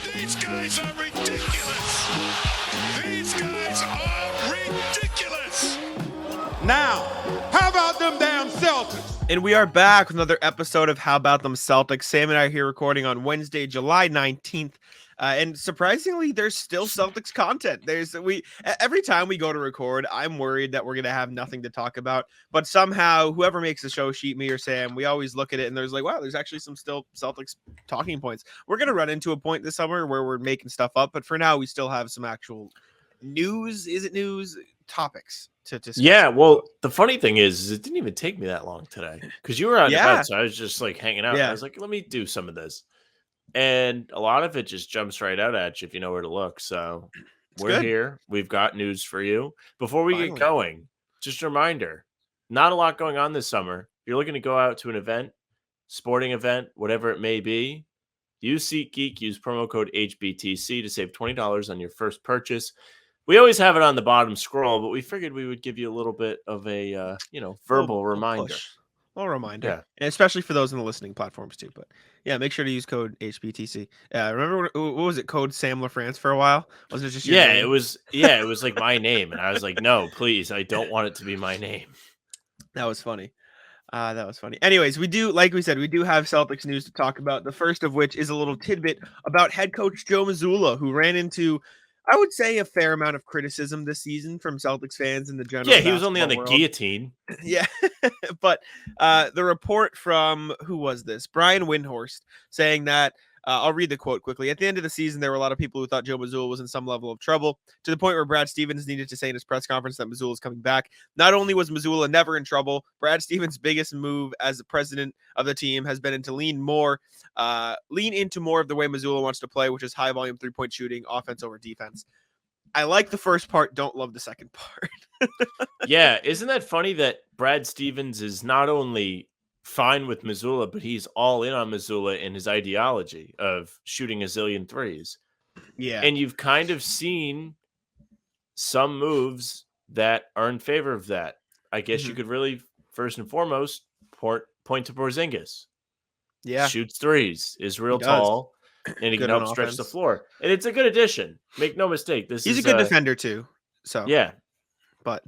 These guys are ridiculous. These guys are ridiculous. Now, how about them damn Celtics? And we are back with another episode of How About Them Celtics. Sam and I are here recording on Wednesday, July 19th. And surprisingly, there's still Celtics content. Every time we go to record, I'm worried that we're going to have nothing to talk about. But somehow, whoever makes the show sheet, me or Sam, we always look at it and there's like, wow, there's actually some still Celtics talking points. We're going to run into a point this summer where we're making stuff up. But for now, we still have some actual news. Is it news? Topics to discuss. Yeah, well, the funny thing is it didn't even take me that long today because you were out Yeah. about, so I was just like hanging out. Yeah. I was like, let me do some of this. And a lot of it just jumps right out at you if you know where to look. So we're good. here. We've got news for you. Before we Finally. get going, just a reminder, not a lot going on this summer. If you're looking to go out to an event, sporting event, whatever it may be, use SeatGeek, use promo code HBTC to save $20 on your first purchase. We always have it on the bottom scroll, but we figured we would give you a little bit of a, verbal reminder. A little reminder. Yeah. And especially for those in the listening platforms too. But yeah, make sure to use code HBTC. Remember what was it? Code Sam LaFrance for a while? Wasn't it just your name? It was like my name. And I was like, no, please, I don't want it to be my name. That was funny. Anyways, we do have Celtics news to talk about. The first of which is a little tidbit about head coach Joe Mazzulla, who ran into, I would say, a fair amount of criticism this season from Celtics fans in the general. Yeah, he was only on the world. guillotine. Yeah, but the report from, who was this? Brian Windhorst, saying that, I'll read the quote quickly. At the end of the season, there were a lot of people who thought Joe Mazzulla was in some level of trouble, to the point where Brad Stevens needed to say in his press conference that Mazzulla is coming back. Not only was Mazzulla never in trouble, Brad Stevens' biggest move as the president of the team has been to lean into more of the way Mazzulla wants to play, which is high volume 3-point shooting, offense over defense. I like the first part, don't love the second part. Yeah, isn't that funny that Brad Stevens is not only fine with Mazzulla, but he's all in on Mazzulla and his ideology of shooting a zillion threes. Yeah. And you've kind of seen some moves that are in favor of that. I guess you could really, first and foremost, point to Porzingis. Yeah. Shoots threes, is real tall, and he can help stretch the floor. And it's a good addition. Make no mistake. He's a good defender too. So yeah. But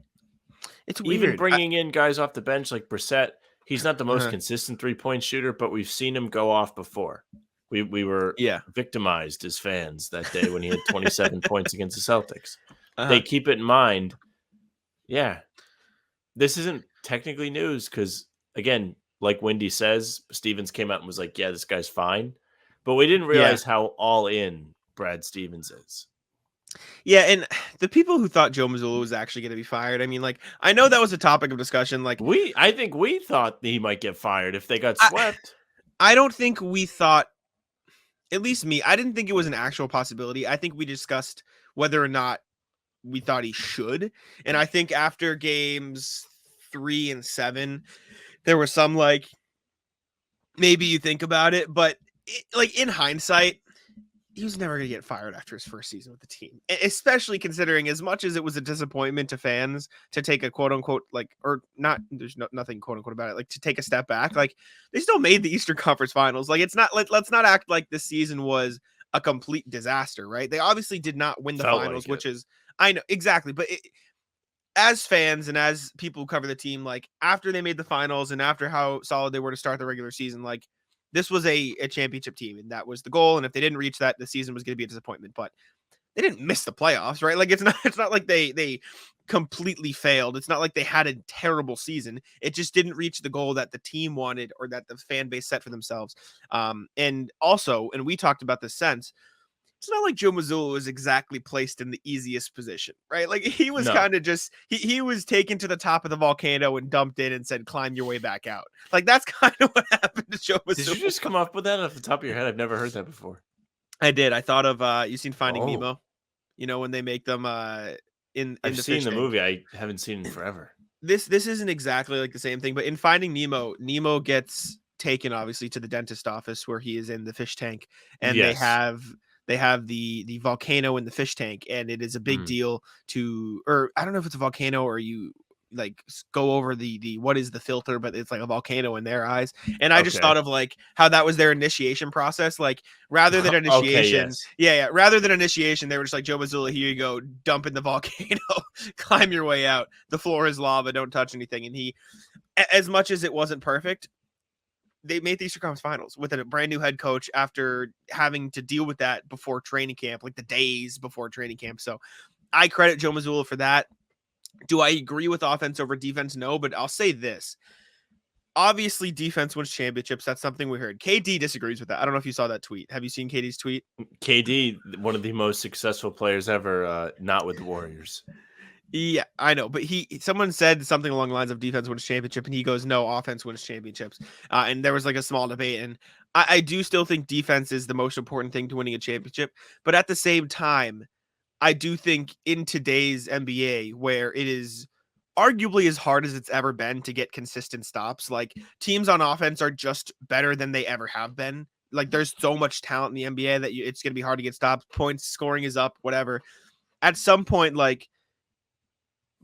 it's weird. Even bringing in guys off the bench like Brissett, he's not the most consistent 3-point shooter, but we've seen him go off before. We were victimized as fans that day when he had 27 points against the Celtics. They keep it in mind. Yeah. This isn't technically news because, again, like Wendy says, Stevens came out and was like, yeah, this guy's fine. But we didn't realize how all in Brad Stevens is. Yeah, and the people who thought Joe Mazzulla was actually going to be fired, I mean, like, I know that was a topic of discussion. Like, I think we thought he might get fired if they got swept. I don't think we thought, at least me, I didn't think it was an actual possibility. I think we discussed whether or not we thought he should. And I think after games 3 and 7, there was some, like, maybe you think about it, but in hindsight, he was never going to get fired after his first season with the team, especially considering as much as it was a disappointment to fans to take a quote unquote, like, or not, there's nothing quote unquote about it, like to take a step back, like they still made the Eastern Conference Finals. Like, it's not like, let's not act like this season was a complete disaster, right? They obviously did not win the finals, which is, I know exactly, but as fans and as people who cover the team, like after they made the finals and after how solid they were to start the regular season, like, this was a championship team, and that was the goal. And if they didn't reach that, the season was going to be a disappointment. But they didn't miss the playoffs, right? Like, it's not like they completely failed. It's not like they had a terrible season. It just didn't reach the goal that the team wanted or that the fan base set for themselves. And also, and we talked about this sense, it's not like Joe Mazzulla was exactly placed in the easiest position, right? Like, he was kind of just, he was taken to the top of the volcano and dumped in and said, climb your way back out. Like, that's kind of what happened to Joe Mazzulla. Did you just come up with that off the top of your head? I've never heard that before. I did. I thought of, you seen Finding Nemo? You know, when they make them I've seen the movie. I haven't seen it in forever. This isn't exactly like the same thing, but in Finding Nemo, Nemo gets taken, obviously, to the dentist office where he is in the fish tank, and they have the volcano in the fish tank, and it is a big deal to, or I don't know if it's a volcano or like go over the what is the filter, but it's like a volcano in their eyes. And I just Okay. thought of like how that was their initiation process. Like rather than initiation, yes. rather than initiation, they were just like, Joe Mazzulla, here you go, dump in the volcano, climb your way out. The floor is lava, don't touch anything. And he, as much as it wasn't perfect, they made the Eastern Conference Finals with a brand new head coach after having to deal with that before training camp, like the days before training camp. So I credit Joe Mazzulla for that. Do I agree with offense over defense? No, but I'll say this. Obviously, defense wins championships. That's something we heard. KD disagrees with that. I don't know if you saw that tweet. Have you seen KD's tweet? KD, one of the most successful players ever, not with the Warriors. Yeah, I know. But someone said something along the lines of defense wins championship, and he goes, no, offense wins championships. And there was like a small debate. And I do still think defense is the most important thing to winning a championship. But at the same time, I do think in today's NBA, where it is arguably as hard as it's ever been to get consistent stops, like teams on offense are just better than they ever have been. Like there's so much talent in the NBA that it's going to be hard to get stops. Points scoring is up, whatever. At some point, like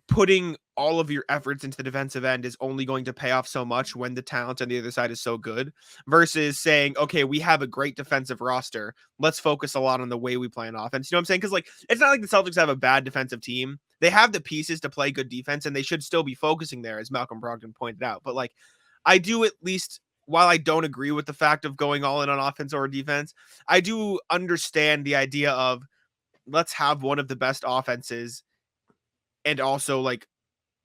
putting all of your efforts into the defensive end is only going to pay off so much when the talent on the other side is so good versus saying, okay, we have a great defensive roster. Let's focus a lot on the way we play on offense. You know what I'm saying? Because like, it's not like the Celtics have a bad defensive team. They have the pieces to play good defense and they should still be focusing there, as Malcolm Brogdon pointed out. But like, I do at least, while I don't agree with the fact of going all in on offense or defense, I do understand the idea of let's have one of the best offenses and also like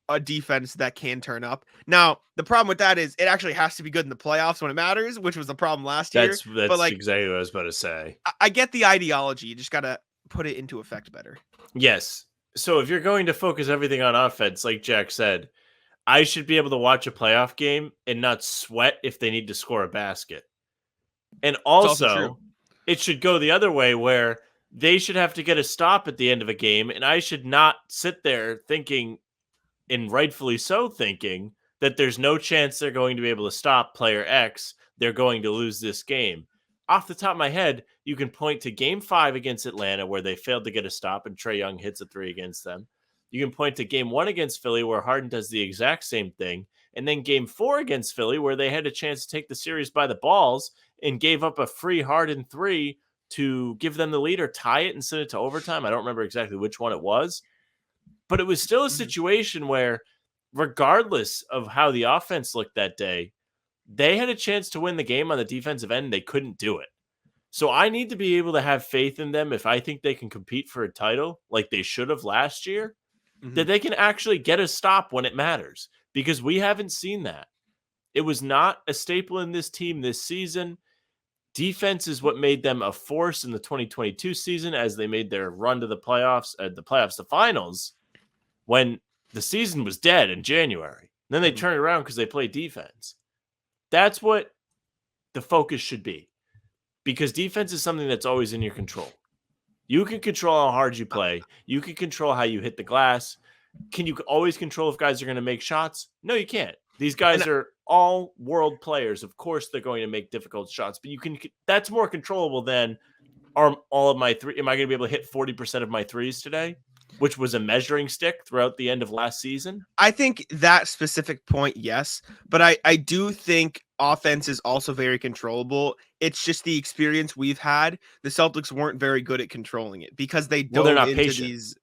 a defense that can turn up. Now, the problem with that is it actually has to be good in the playoffs when it matters, which was the problem last year. That's but like, exactly what I was about to say. I get the ideology. You just got to put it into effect better. Yes. So if you're going to focus everything on offense, like Jack said, I should be able to watch a playoff game and not sweat if they need to score a basket. And also it should go the other way where they should have to get a stop at the end of a game, and I should not sit there thinking, and rightfully so thinking, that there's no chance they're going to be able to stop player X. They're going to lose this game. Off the top of my head, you can point to Game 5 against Atlanta where they failed to get a stop and Trae Young hits a 3 against them. You can point to Game 1 against Philly where Harden does the exact same thing. And then Game 4 against Philly where they had a chance to take the series by the balls and gave up a free Harden 3 to give them the lead or tie it and send it to overtime. I don't remember exactly which one it was. But it was still a situation where, regardless of how the offense looked that day, they had a chance to win the game on the defensive end and they couldn't do it. So I need to be able to have faith in them if I think they can compete for a title like they should have last year, that they can actually get a stop when it matters, because we haven't seen that. It was not a staple in this team this season. Defense is what made them a force in the 2022 season as they made their run to the playoffs, the finals, when the season was dead in January. Then they turned around because they played defense. That's what the focus should be, because defense is something that's always in your control. You can control how hard you play. You can control how you hit the glass. Can you always control if guys are going to make shots? No, you can't. These guys are all world players. Of course, they're going to make difficult shots, but that's more controllable than all of my three. Am I going to be able to hit 40% of my threes today, which was a measuring stick throughout the end of last season? I think that specific point, yes, but I do think offense is also very controllable. It's just the experience we've had. The Celtics weren't very good at controlling it because they're not into patient. These.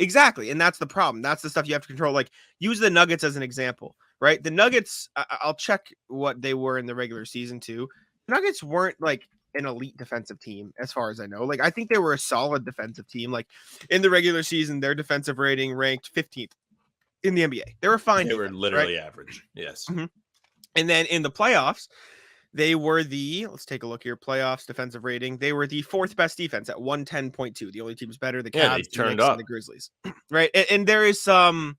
Exactly. And that's the problem. That's the stuff you have to control. Like, use the Nuggets as an example, right? The Nuggets, I'll check what they were in the regular season too. The Nuggets weren't like an elite defensive team as far as I know. Like, I think they were a solid defensive team. Like, in the regular season, their defensive rating ranked 15th in the NBA. They were fine. They were literally average. Yes. Mm-hmm. And then in the playoffs, they were let's take a look here, playoffs defensive rating. They were the fourth best defense at 110.2. The only team's better, the Cavs, they turned the Knicks, up. and the Grizzlies. Right. And there is some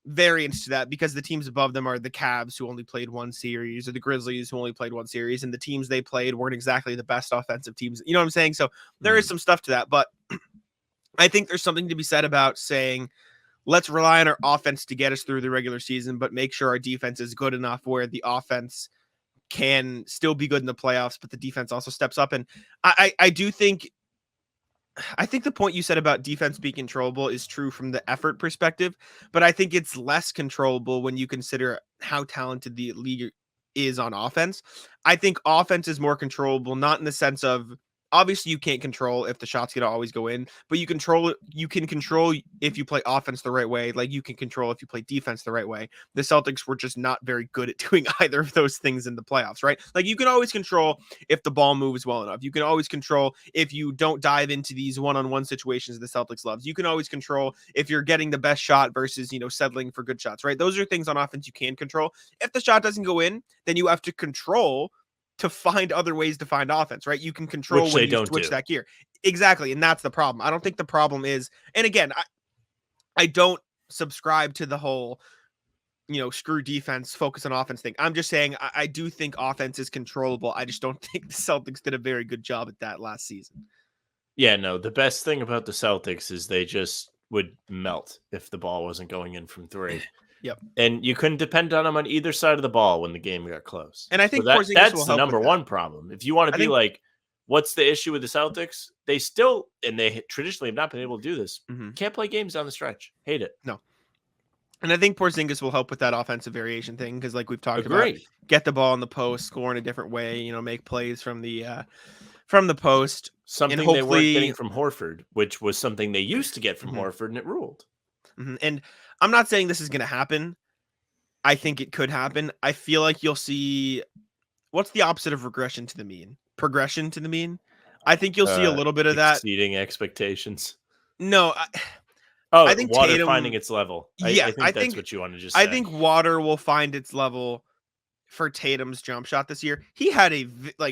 variance to that because the teams above them are the Cavs, who only played one series, or the Grizzlies, who only played one series, and the teams they played weren't exactly the best offensive teams. You know what I'm saying? So there is some stuff to that, but I think there's something to be said about saying, let's rely on our offense to get us through the regular season, but make sure our defense is good enough where the offense can still be good in the playoffs, but the defense also steps up. And I do think I think the point you said about defense being controllable is true from the effort perspective, but I think it's less controllable when you consider how talented the league is on offense. I think offense is more controllable, not in the sense of obviously you can't control if the shots gonna always go in, but you control it. You can control if you play offense the right way, like you can control if you play defense the right way. The Celtics were just not very good at doing either of those things in the playoffs, right? Like you can always control if the ball moves well enough. You can always control if you don't dive into these one-on-one situations the Celtics loves. You can always control if you're getting the best shot versus, settling for good shots, right? Those are things on offense you can control. If the shot doesn't go in, then you have to control to find other ways to find offense, right? You can control Which when they you don't switch do. that gear. Exactly. And that's the problem. I don't think the problem is, and again, I don't subscribe to the whole, screw defense, focus on offense thing. I'm just saying I do think offense is controllable. I just don't think the Celtics did a very good job at that last season. Yeah, no, the best thing about the Celtics is they just would melt if the ball wasn't going in from three. Yep. And you couldn't depend on them on either side of the ball when the game got close. And I think so Porzingis that's will the help number with that. one problem. If you want to be like, what's the issue with the Celtics? They still, and they traditionally have not been able to do this, can't play games down the stretch. Hate it. No. And I think Porzingis will help with that offensive variation thing because, like we've talked about, get the ball in the post, score in a different way, make plays from the post. Something they weren't getting from Horford, which was something they used to get from Horford, and it ruled. And I'm not saying this is going to happen. I think it could happen. I feel like you'll see what's the opposite of regression to the mean? Progression to the mean. I think you'll see a little bit of that. Exceeding expectations. No. I think water Tatum, finding its level. Yeah, I think that's what you want to just say. I think water will find its level for Tatum's jump shot this year. He had a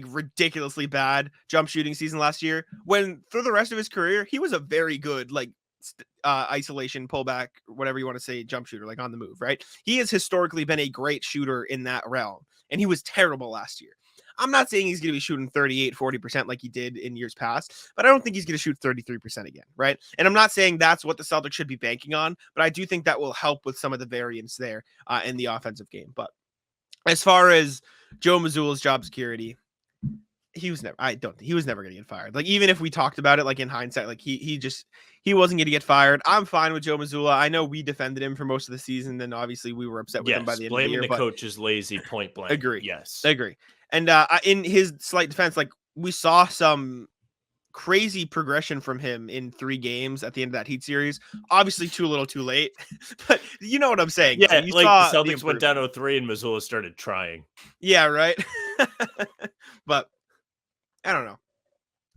ridiculously bad jump shooting season last year when through the rest of his career, he was a very good isolation, pullback, whatever you want to say, jump shooter, like on the move, right? He has historically been a great shooter in that realm, and he was terrible last year. I'm not saying he's going to be shooting 38, 40% like he did in years past, but I don't think he's going to shoot 33% again, right? And I'm not saying that's what the Celtics should be banking on, but I do think that will help with some of the variance there in the offensive game. But as far as Joe Mazzulla's job security, he was never going to get fired. Like, even if we talked about it, like in hindsight, like he wasn't going to get fired. I'm fine with Joe Mazzulla. I know we defended him for most of the season. Then obviously we were upset with him by the end of the year. Blaming the coach is lazy, point blank. Agree. Yes. Agree. And in his slight defense, like we saw some crazy progression from him in 3 games at the end of that Heat series. Obviously too little too late, but you know what I'm saying. Yeah, you saw the Celtics went down 0-3 and Mazzulla started trying. Yeah, right. But I don't know.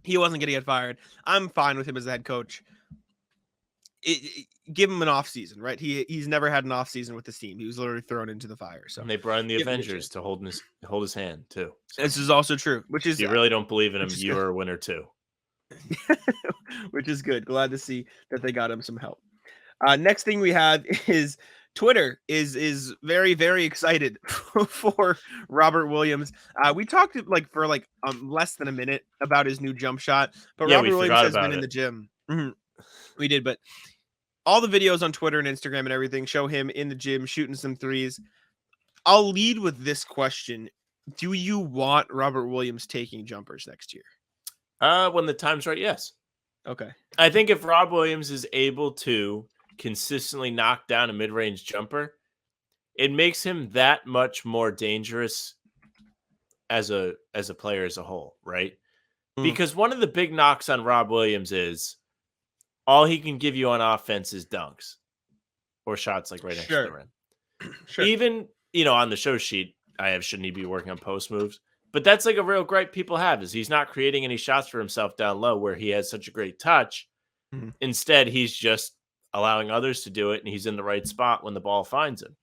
He wasn't going to get fired. I'm fine with him as the head coach. Give him an off season, right? He's never had an off season with this team. He was literally thrown into the fire. So and they brought in the Avengers to hold his hand too. So this is also true. Which is if you really don't believe in him, you are a winner too. Which is good. Glad to see that they got him some help. Next thing we have is Twitter is very, very excited for Robert Williams. We talked for less than a minute about his new jump shot, but Robert Williams has been in the gym. We did, but all the videos on Twitter and Instagram and everything show him in the gym shooting some threes. I'll lead with this question. Do you want Robert Williams taking jumpers next year? When the time's right, yes. Okay. I think if Rob Williams is able to consistently knock down a mid-range jumper, it makes him that much more dangerous as a player as a whole, right? Because one of the big knocks on Rob Williams is all he can give you on offense is dunks or shots right next to the rim. Sure. Even, on the show sheet, I have shouldn't he be working on post moves? But that's a real gripe people have is he's not creating any shots for himself down low where he has such a great touch. Instead, he's just allowing others to do it, and he's in the right spot when the ball finds him.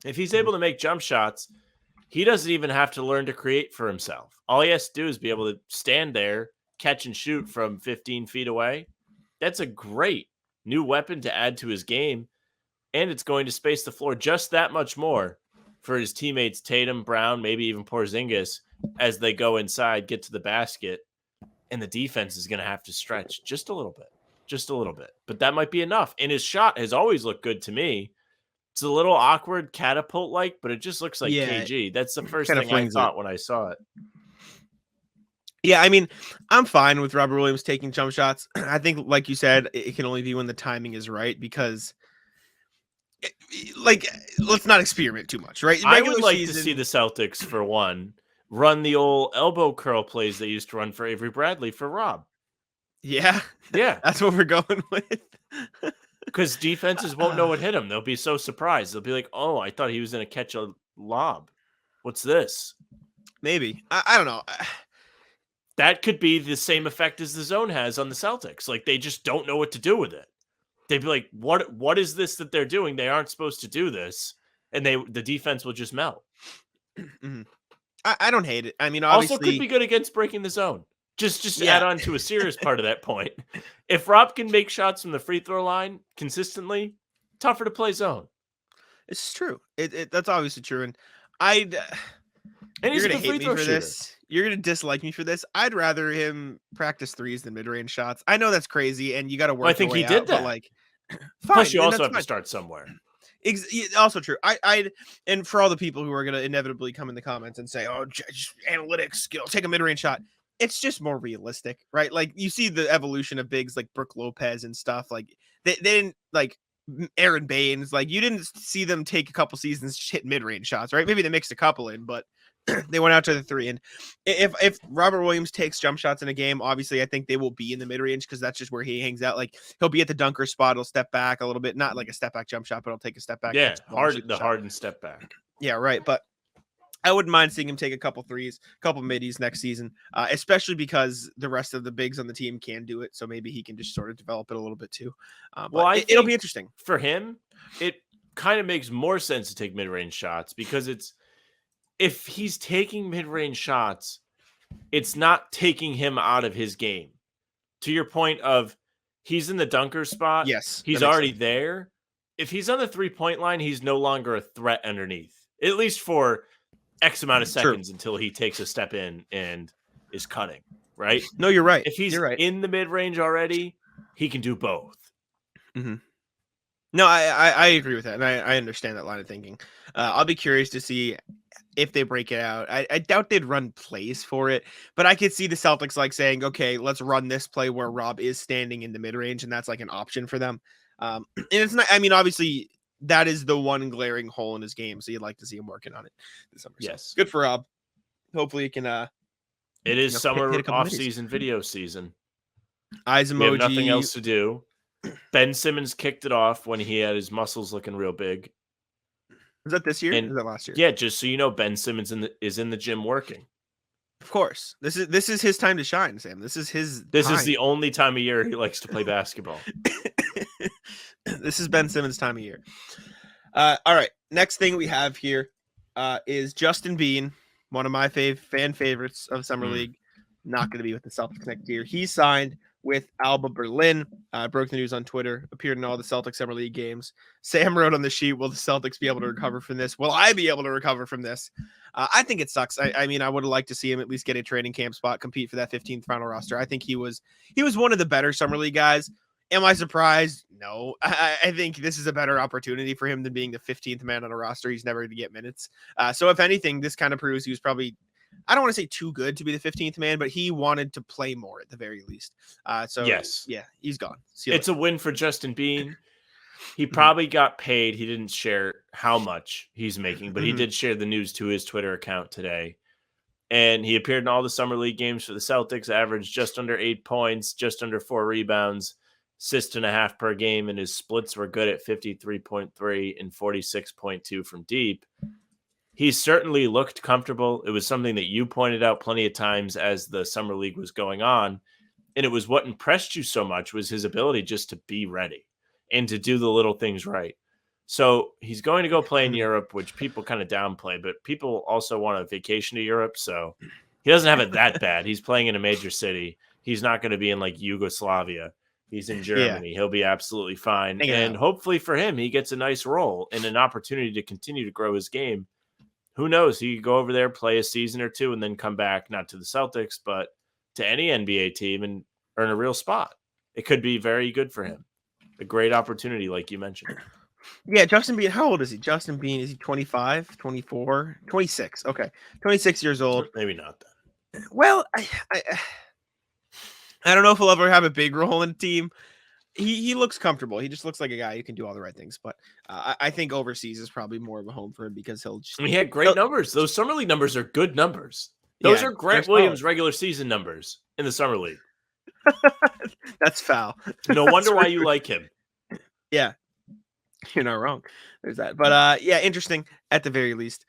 If he's able to make jump shots, he doesn't even have to learn to create for himself. All he has to do is be able to stand there, catch and shoot from 15 feet away. That's a great new weapon to add to his game, and it's going to space the floor just that much more for his teammates Tatum, Brown, maybe even Porzingis as they go inside, get to the basket, and the defense is going to have to stretch just a little bit. But that might be enough. And his shot has always looked good to me. It's a little awkward, catapult-like, but it just looks like KG. That's the first thing I thought when I saw it. Yeah, I mean, I'm fine with Robert Williams taking jump shots. I think, like you said, it can only be when the timing is right because, like, let's not experiment too much, right? I would Regular like to see season, the Celtics, for one, run the old elbow curl plays they used to run for Avery Bradley for Rob. yeah, Yeah, that's what we're going with. because defenses won't know what hit him. They'll be so surprised. They'll be like, "Oh, I thought he was going to catch a lob. What's this?" Maybe I don't know. That could be the same effect as the zone has on the Celtics. Like they just don't know what to do with it. They'd be like, "What is this that they're doing? They aren't supposed to do this." And the defense will just melt. Mhm. I don't hate it. I mean, Also could be obviously, good against breaking the zone. Just add yeah, on to a serious part of that point. If Rob can make shots from the free throw line consistently, tougher to play zone. it's true. That's obviously true, and I'd. And he's You're a gonna good free hate me throw for shooter. this. You're gonna dislike me for this. I'd rather him practice threes than mid-range shots. I know that's crazy, and you got to work I your think he way did out. But that. like, Plus, fine, you and also that's have to fine. start somewhere. Also true. And for all the people who are gonna inevitably come in the comments and say, "Oh, just analytics skill, take a mid-range shot." It's just more realistic, right? Like you see the evolution of bigs like Brooke Lopez and stuff. Like they didn't like Aaron Baines. Like you didn't see them take a couple seasons hit mid-range shots, right? Maybe they mixed a couple in, but they went out to the three. And if Robert Williams takes jump shots in a game, obviously I think they will be in the mid range because that's just where he hangs out. Like he'll be at the dunker spot, he'll step back a little bit, not like a step back jump shot, but he'll take a step back. Yeah, The Harden step back. Yeah, right. But I wouldn't mind seeing him take a couple threes, a couple middies next season, especially because the rest of the bigs on the team can do it. So maybe he can just sort of develop it a little bit too. Well, But it'll be interesting for him. It kind of makes more sense to take mid-range shots because if he's taking mid-range shots, it's not taking him out of his game. To your point of he's in the dunker spot. Yes, He's already there. If he's on the 3-point line, he's no longer a threat underneath, at least for X amount of seconds until he takes a step in and is cutting, right? No, you're right. If he's you're right. in the mid-range already, he can do both. Mm-hmm. No, I agree with that, and I understand that line of thinking. I'll be curious to see if they break it out. I doubt they'd run plays for it, but I could see the Celtics like saying, okay, let's run this play where Rob is standing in the mid-range, and that's like an option for them. And it's not, I mean, obviously, that is the one glaring hole in his game, so you'd like to see him working on it this summer. Yes. So, good for Rob. Hopefully it can it is summer hit off-season video season. Eyes emoji. We have nothing else to do. Ben Simmons kicked it off when he had his muscles looking real big. Was that this year? And or was that last year? Yeah, just so you know, Ben Simmons is in the gym working. Of course. This is his time to shine, Sam. This is his This is the only time of year he likes to play basketball. This is Ben Simmons' time of year. All right. Next thing we have here is Justin Bean, one of my fan favorites of Summer League. Not going to be with the Celtics next year. He signed with Alba Berlin. Broke the news on Twitter. Appeared in all the Celtics Summer League games. Sam wrote on the sheet, will the Celtics be able to recover from this? Will I be able to recover from this? I think it sucks. I mean, I would have liked to see him at least get a training camp spot, compete for that 15th final roster. I think he was one of the better Summer League guys. Am I surprised? No. I think this is a better opportunity for him than being the 15th man on a roster. He's never going to get minutes. So if anything, this kind of proves he was probably, I don't want to say too good to be the 15th man, but he wanted to play more at the very least. So yes, yeah, he's gone. It's a win for Justin Bean. He probably got paid. He didn't share how much he's making, but he did share the news to his Twitter account today. And he appeared in all the Summer League games for the Celtics, averaged just under 8 points, just under 4 rebounds, assist and a half per game, and his splits were good at 53.3 and 46.2 from deep. He certainly looked comfortable. It was something that you pointed out plenty of times as the Summer League was going on. And it was what impressed you so much was his ability just to be ready and to do the little things right. So he's going to go play in Europe, which people kind of downplay, but people also want a vacation to Europe. So he doesn't have it that bad. He's playing in a major city. He's not going to be in like Yugoslavia. He's in Germany. Yeah. He'll be absolutely fine. And hopefully for him, he gets a nice role and an opportunity to continue to grow his game. Who knows? He could go over there, play a season or two, and then come back, not to the Celtics, but to any NBA team and earn a real spot. It could be very good for him. A great opportunity, like you mentioned. Yeah, Justin Bean, how old is he? Justin Bean, is he 25, 24, 26? Okay, 26 years old. Maybe not then. Well, I don't know if he'll ever have a big role in the team. He looks comfortable. He just looks like a guy who can do all the right things. But I think overseas is probably more of a home for him because he'll just. He had great numbers. Those summer league numbers are good numbers. Those are Grant Williams regular season numbers in the summer league. That's foul. No wonder why you like him. Yeah, you're not wrong. There's that. But yeah, interesting at the very least.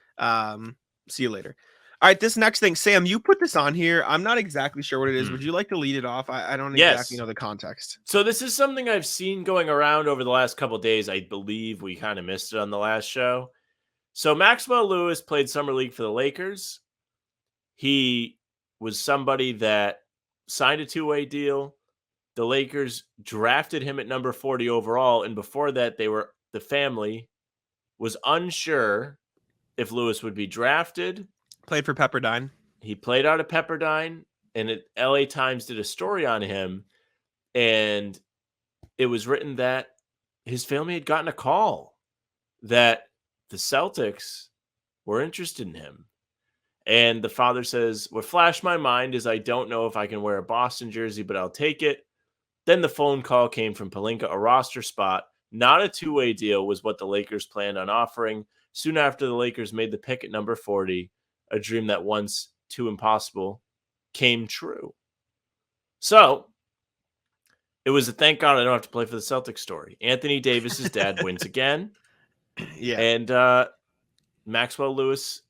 See you later. All right, this next thing, Sam, you put this on here. I'm not exactly sure what it is. Would you like to lead it off? I don't exactly know the context. So this is something I've seen going around over the last couple of days. I believe we kind of missed it on the last show. So Maxwell Lewis played summer league for the Lakers. He was somebody that signed a two-way deal. The Lakers drafted him at number 40 overall, and before that, the family was unsure if Lewis would be drafted. Played for Pepperdine. He played out of Pepperdine, and LA Times did a story on him, and it was written that his family had gotten a call that the Celtics were interested in him. And the father says, what flashed my mind is I don't know if I can wear a Boston jersey, but I'll take it. Then the phone call came from Pelinka, a roster spot. Not a two-way deal was what the Lakers planned on offering. Soon after the Lakers made the pick at number 40, a dream that once too impossible came true. So it was a thank God I don't have to play for the Celtics story. Anthony Davis's dad wins again. Yeah. And Maxwell Lewis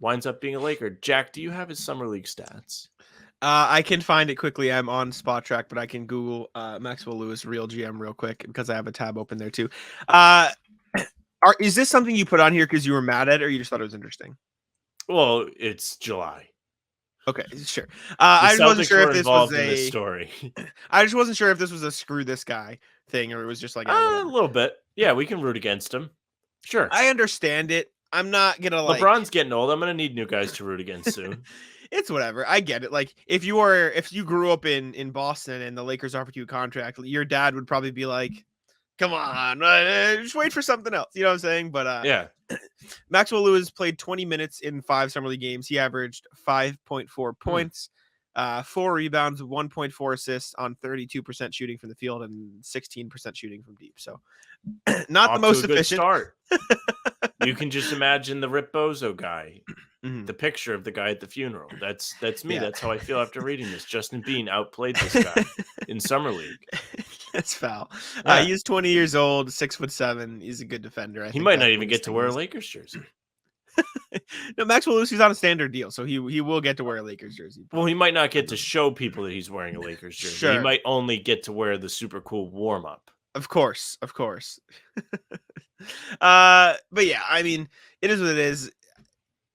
winds up being a Laker. Jack, do you have his summer league stats? I can find it quickly. I'm on Spot Track, but I can Google Maxwell Lewis real GM real quick because I have a tab open there too. Is this something you put on here because you were mad at it or you just thought it was interesting? Well, it's July. Okay, sure. I just wasn't sure if this was a story. I just wasn't sure if this was a screw this guy thing or it was just like a little bit. Yeah, we can root against him. Sure. I understand it. I'm not gonna like LeBron's getting old. I'm gonna need new guys to root against soon. It's whatever. I get it. Like if you grew up in Boston and the Lakers offered you a contract, your dad would probably be like, "Come on, just wait for something else." You know what I'm saying? But yeah. Maxwell Lewis played 20 minutes in 5 summer league games. He averaged 5.4 points, 4 rebounds, 1.4 assists on 32% shooting from the field and 16% shooting from deep. So not the most efficient start. You can just imagine the Rip Bozo guy, the picture of the guy at the funeral. That's me. Yeah. That's how I feel after reading this. Justin Bean outplayed this guy in summer league. That's foul. Yeah. He's 20 years old, 6'7". He's a good defender. He might not even get to wear a Lakers jersey. No, Maxwell Lewis is on a standard deal, so he will get to wear a Lakers jersey. Well, he might not get to show people that he's wearing a Lakers jersey. Sure. He might only get to wear the super cool warm up. Of course. But yeah, I mean, it is what it is.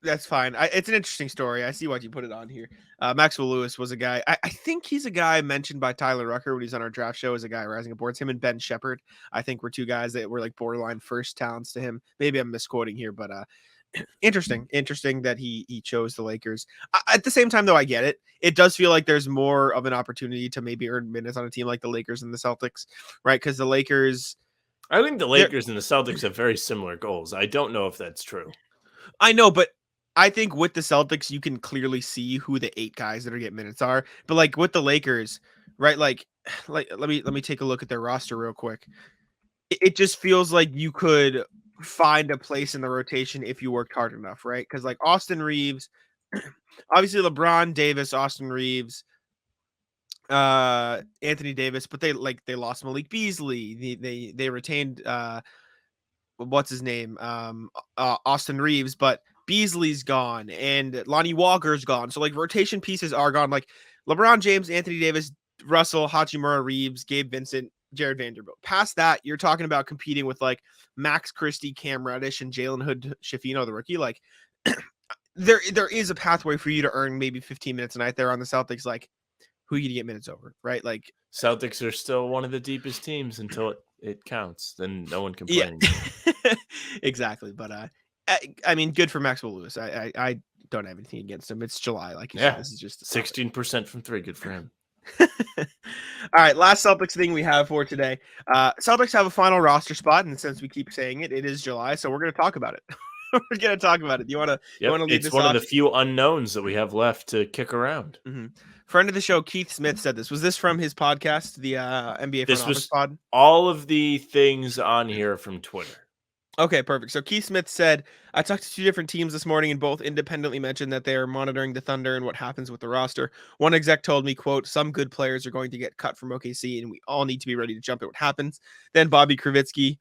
That's fine. It's an interesting story. I see why you put it on here. Maxwell Lewis was a guy. I think he's a guy mentioned by Tyler Rucker when he's on our draft show as a guy rising aboard. Him and Ben Shepherd, I think, were 2 guys that were like borderline first talents to him. Maybe I'm misquoting here, but interesting that he chose the Lakers. At the same time, though, I get it. It does feel like there's more of an opportunity to maybe earn minutes on a team like the Lakers and the Celtics, right? Because the Lakers. I think the Lakers and the Celtics have very similar goals. I don't know if that's true. I know, but I think with the Celtics, you can clearly see who the 8 guys that are getting minutes are. But like with the Lakers, right? Like let me take a look at their roster real quick. It just feels like you could find a place in the rotation if you worked hard enough, right? Because like Austin Reeves, obviously LeBron, Davis, Austin Reeves, Anthony Davis, but they lost Malik Beasley. They retained what's his name? Austin Reeves, but Beasley's gone and Lonnie Walker's gone. So like rotation pieces are gone. Like LeBron James, Anthony Davis, Russell, Hachimura, Reeves, Gabe Vincent, Jared Vanderbilt. Past that, you're talking about competing with like Max Christie, Cam Reddish, and Jalen Hood Schifino, the rookie. Like there is a pathway for you to earn maybe 15 minutes a night there on the Celtics. Like who you get minutes over, right? Like Celtics are still one of the deepest teams until it counts. Then no one complains. Yeah. Exactly. But I mean, good for Maxwell Lewis. I don't have anything against him. It's July, like you said. This is just 16% from 3. Good for him. All right, last Celtics thing we have for today. Celtics have a final roster spot, and since we keep saying it, it is July, so we're going to talk about it. we're gonna talk about it. You want to? You want to lead It's this one off? of the few unknowns that we have left to kick around. Mm-hmm. Friend of the show, Keith Smith, said this. Was this from his podcast, the NBA Front Office Pod? All of the things on here from Twitter. Okay, perfect. So Keith Smith said, I talked to 2 different teams this morning and both independently mentioned that they are monitoring the Thunder and what happens with the roster. One exec told me, quote, some good players are going to get cut from OKC and we all need to be ready to jump at what happens. Then Bobby Kravitsky,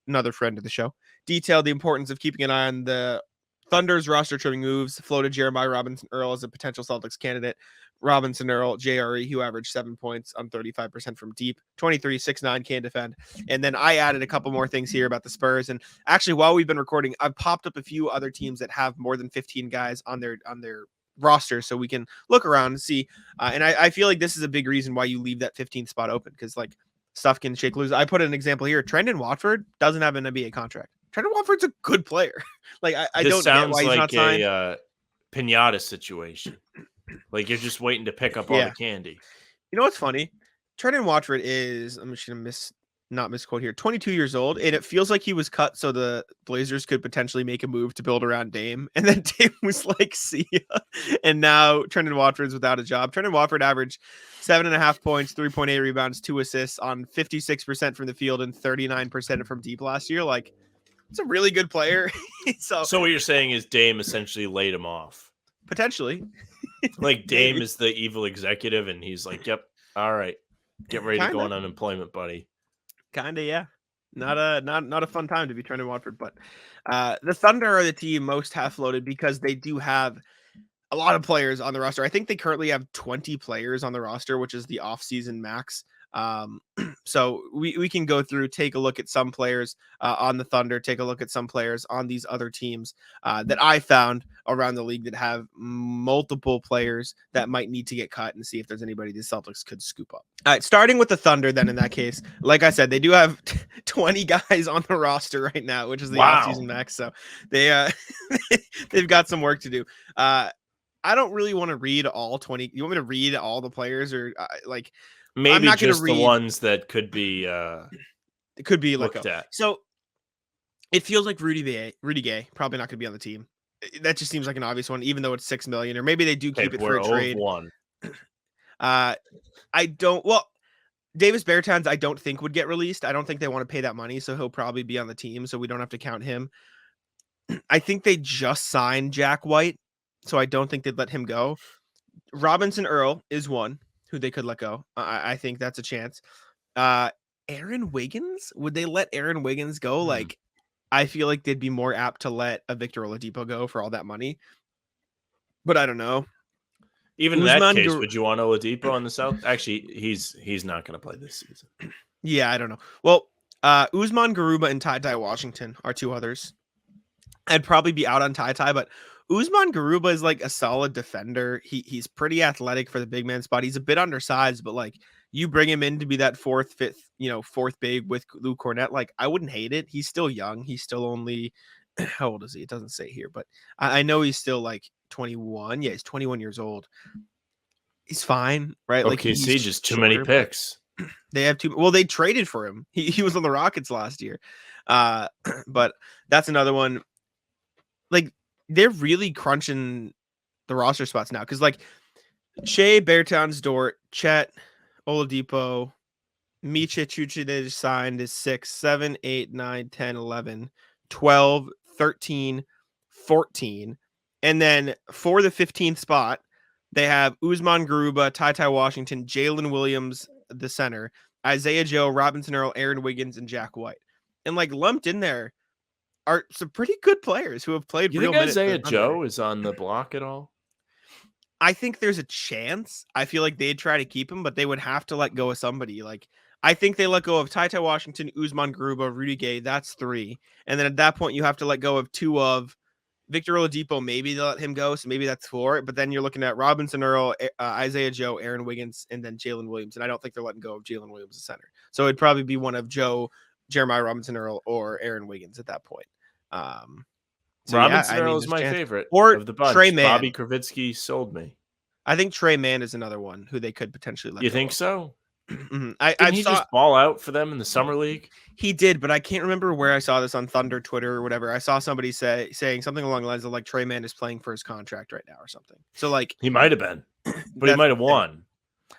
another friend of the show, detailed the importance of keeping an eye on the Thunder's roster trimming moves, floated Jeremiah Robinson Earl as a potential Celtics candidate. Robinson Earl, JRE, who averaged 7 points on 35% from deep, 23, 6'9", can defend. And then I added a couple more things here about the Spurs. And actually, while we've been recording, I've popped up a few other teams that have more than 15 guys on their roster, so we can look around and see. And I feel like this is a big reason why you leave that 15th spot open, because like stuff can shake loose. I put an example here. Trendon Watford doesn't have an NBA contract. Trendon Watford's a good player. Like I don't get why he's not signed. This sounds like a pinata situation. Like you're just waiting to pick up all the candy. You know what's funny? Trendon Watford is, I'm just gonna not misquote here, 22 years old, and it feels like he was cut so the Blazers could potentially make a move to build around Dame, and then Dame was like, see ya. And now Trendon Watford's without a job. Trendon Watford averaged 7.5 points, 3.8 rebounds, 2 assists on 56% from the field and 39% from deep last year. Like, it's a really good player. so what you're saying is Dame essentially laid him off. Potentially. Like Dame is the evil executive, and he's like, "Yep, all right, get ready to go on unemployment, buddy." Kinda, yeah. Not a fun time to be Trendon Watford, but the Thunder are the team most half loaded because they do have a lot of players on the roster. I think they currently have 20 players on the roster, which is the off-season max. So we can go through, take a look at some players on the Thunder, take a look at some players on these other teams that I found around the league that have multiple players that might need to get cut, and see if there's anybody the Celtics could scoop up. All right, starting with the Thunder then. In that case, like I said, they do have 20 guys on the roster right now, which is the off-season max. So they they've got some work to do. I don't really want to read all 20. You want me to read all the players, or like maybe I'm not just read the ones that could be it could be looked at. So it feels like Rudy Gay probably not going to be on the team. That just seems like an obvious one, even though it's $6 million, or maybe they do keep it for a trade. I don't. Well, Davis Bertans, I don't think would get released. I don't think they want to pay that money, so he'll probably be on the team, so we don't have to count him. I think they just signed Jack White, so I don't think they'd let him go. Robinson Earl is one who they could let go. I think that's a chance. Aaron Wiggins, would they let Aaron Wiggins go? Like, I feel like they'd be more apt to let a Victor Oladipo go for all that money, but I don't know. Even in that case, would you want Oladipo on the South? Actually, he's not going to play this season. Yeah, I don't know. Well, Usman Garuba and Ty Washington are 2 others. I'd probably be out on Ty, but Usman Garuba is like a solid defender. He's pretty athletic for the big man spot. He's a bit undersized, but like you bring him in to be that fourth big with Luke Cornett. Like I wouldn't hate it. He's still young. He's still only, how old is he? It doesn't say here, but I know he's still like 21. Yeah, he's 21 years old. He's fine, right? Like he's just too many picks. They have too. Well, they traded for him. He was on the Rockets last year, but that's another one. Like they're really crunching the roster spots now because like Shea, Bertans, Dort, Chet, Oladipo, Micha Chuchi they just signed is 6, 7, 8, 9, 10, 11, 12, 13, 14. And then for the 15th spot, they have Usman Garuba, Ty Washington, Jalen Williams, the center, Isaiah Joe, Robinson Earl, Aaron Wiggins, and Jack White. And like lumped in there are some pretty good players who have played real minutes. Isaiah Joe is on the block at all? I think there's a chance. I feel like they'd try to keep him, but they would have to let go of somebody. Like I think they let go of Ty Washington, Usman Garuba, Rudy Gay. That's 3. And then at that point, you have to let go of 2 of Victor Oladipo. Maybe they'll let him go. So maybe that's 4. But then you're looking at Robinson Earl, Isaiah Joe, Aaron Wiggins, and then Jalen Williams. And I don't think they're letting go of Jalen Williams, the center. So it'd probably be one of Joe, Jeremiah Robinson Earl, or Aaron Wiggins at that point. Robinson Earl is my favorite or of the bunch. Trey Mann. Bobby Kravitsky sold me. I think Trey Mann is another one who they could potentially let You go think of. so? I he saw just ball out for them in the summer league. he did, but I can't remember where I saw this on Thunder Twitter or whatever. I saw somebody saying something along the lines of like Trey Man is playing for his contract right now or something. So like he might have been, but he might have won.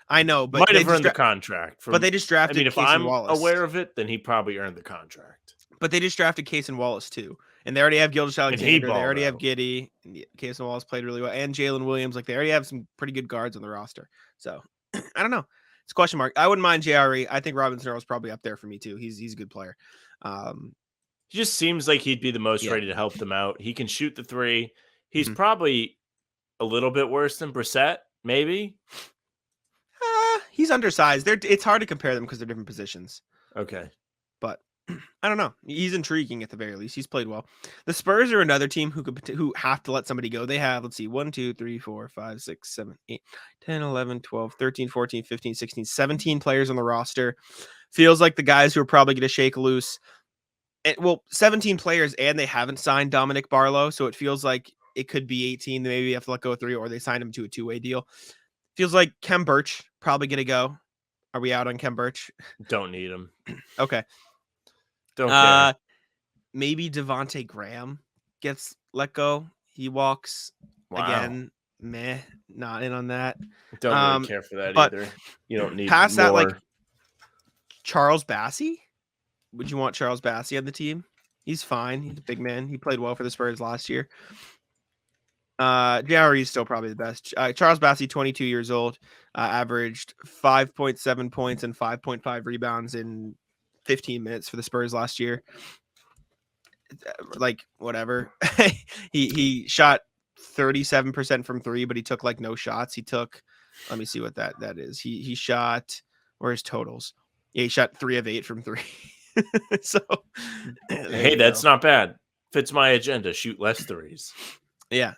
I know, but might have earned the contract. But they just drafted. I mean, if Case I'm Wallace. aware of it, then he probably earned the contract. But they just drafted Case and Wallace too, and they already have Gilgeous-Alexander. They already have Giddey. Case and Wallace played really well, and Jalen Williams. Like they already have some pretty good guards on the roster. So I don't know. It's a question mark. I wouldn't mind JRE. I think Robinson Earl's probably up there for me too. He's a good player. He just seems like he'd be the most ready to help them out. He can shoot the three. He's probably a little bit worse than Brissett, maybe. He's undersized. It's hard to compare them because they're different positions. Okay. But I don't know. He's intriguing at the very least. He's played well. The Spurs are another team who have to let somebody go. They have, let's see, 1, 2, 3, 4, 5, 6, 7, 8, 10, 11, 12, 13, 14, 15, 16, 17 players on the roster. Feels like the guys who are probably going to shake loose. 17 players, and they haven't signed Dominic Barlow, so it feels like it could be 18. Maybe you have to let go of 3, or they signed him to a 2-way deal. Feels like Kem Birch probably going to go. Are we out on Kem Birch? Don't need him. Okay. Don't care. Maybe Devontae Graham gets let go. He walks again. Meh, not in on that. Don't really care for that either. You don't need past more. That, like Charles Bassey. Would you want Charles Bassey on the team? He's fine. He's a big man. He played well for the Spurs last year. JRE is still probably the best. Charles Bassey, 22 years old, averaged 5.7 points and 5.5 rebounds in 15 minutes for the Spurs last year. Like whatever. he shot 37% from 3, but he took like no shots. He took, let me see what that is. He shot, where's totals? Yeah, he shot 3 of 8 from 3. So hey, that's not bad. Fits my agenda. Shoot less threes. Yeah.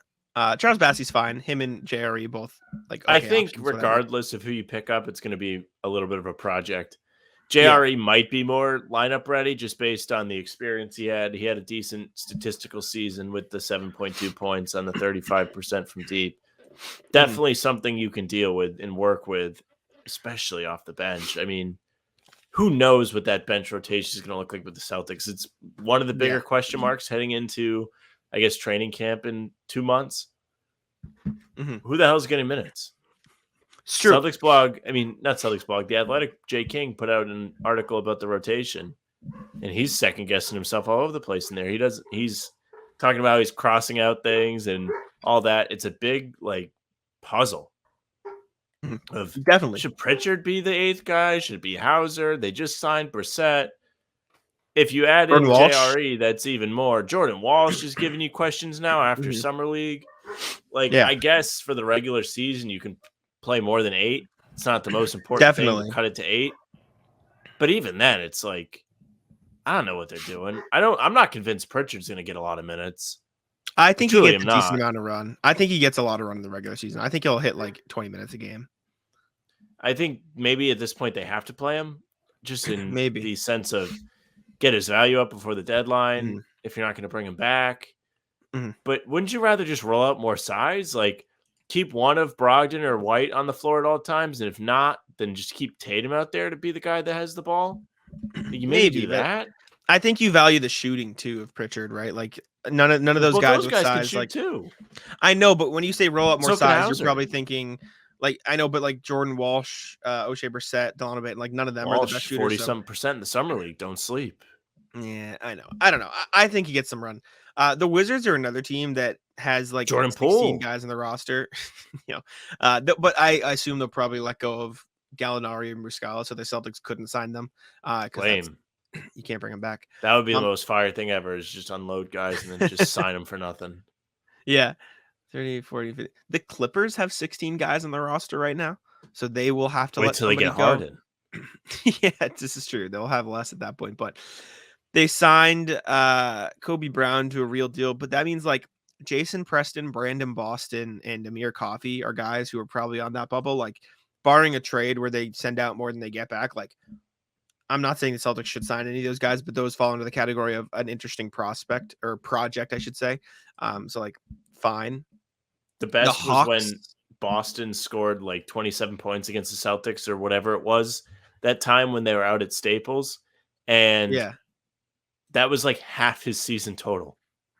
Charles Bassey's fine. Him and JRE both like. Okay, I think regardless of who you pick up, it's going to be a little bit of a project. JRE might be more lineup ready just based on the experience he had. He had a decent statistical season with the 7.2 points on the 35% from deep. Definitely something you can deal with and work with, especially off the bench. I mean, who knows what that bench rotation is going to look like with the Celtics? It's one of the bigger question marks heading into, I guess, training camp in 2 months. Who the hell is getting minutes? It's true. Celtics blog, I mean, not Celtics blog, The Athletic, Jay King put out an article about the rotation, and he's second guessing himself all over the place in there. He's talking about how he's crossing out things and all that. It's a big like puzzle of definitely. Should Pritchard be the 8th guy? Should it be Hauser? They just signed Brissett. If you add in JRE, that's even more. Jordan Walsh is giving you questions now after Summer League. Like, I guess for the regular season, you can play more than 8. It's not the most important thing to cut it to 8. But even then, it's like, I don't know what they're doing. I'm not convinced Pritchard's going to get a lot of minutes. I think he gets a decent amount of run. I think he gets a lot of run in the regular season. I think he'll hit like 20 minutes a game. I think maybe at this point they have to play him just in the sense of get his value up before the deadline if you're not going to bring him back. But wouldn't you rather just roll out more size? Like keep one of Brogdon or White on the floor at all times, and if not, then just keep Tatum out there to be the guy that has the ball? You maybe do that. I think you value the shooting too of Pritchard, right? Like none of those guys with size can shoot like too. I know, but when you say roll up more size, you're probably thinking like I know, but like Jordan Walsh, O'Shea Brissett, Delano Bay, like none of them are the best shooters. 40% in the summer league. Don't sleep. Yeah, I know. I don't know. I think he gets some run. The Wizards are another team that has like Jordan 16 Poole guys on the roster. But I assume they'll probably let go of Gallinari and Muscala, so the Celtics couldn't sign them. Lame. You can't bring them back. That would be the most fire thing ever, is just unload guys and then just sign them for nothing. Yeah. 30, 40, 50. The Clippers have 16 guys on the roster right now, so they will have to wait let till they get go. Harden. Yeah, this is true. They'll have less at that point, but they signed Kobe Brown to a real deal, but that means like Jason Preston, Brandon Boston, and Amir Coffey are guys who are probably on that bubble. Like barring a trade where they send out more than they get back, like I'm not saying the Celtics should sign any of those guys, but those fall into the category of an interesting prospect or project, I should say. So like fine. The best was when Boston scored like 27 points against the Celtics or whatever it was that time when they were out at Staples, and that was like half his season total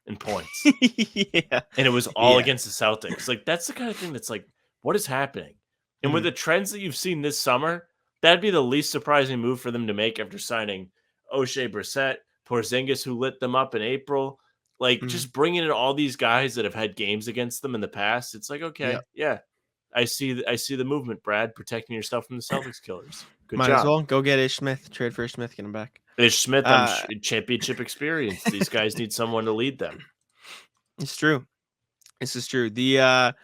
in points. Yeah. And it was all against the Celtics. Like, that's the kind of thing that's like, what is happening? And with the trends that you've seen this summer, that'd be the least surprising move for them to make after signing O'Shea Brissett, Porzingis, who lit them up in April. Like, just bringing in all these guys that have had games against them in the past. It's like, okay, I see the movement, Brad, protecting yourself from the Celtics killers. Good Might job. as well go get Ish Smith. Trade for Ish Smith, get him back. Ish Smith, championship experience. These guys need someone to lead them. It's true. This is true. The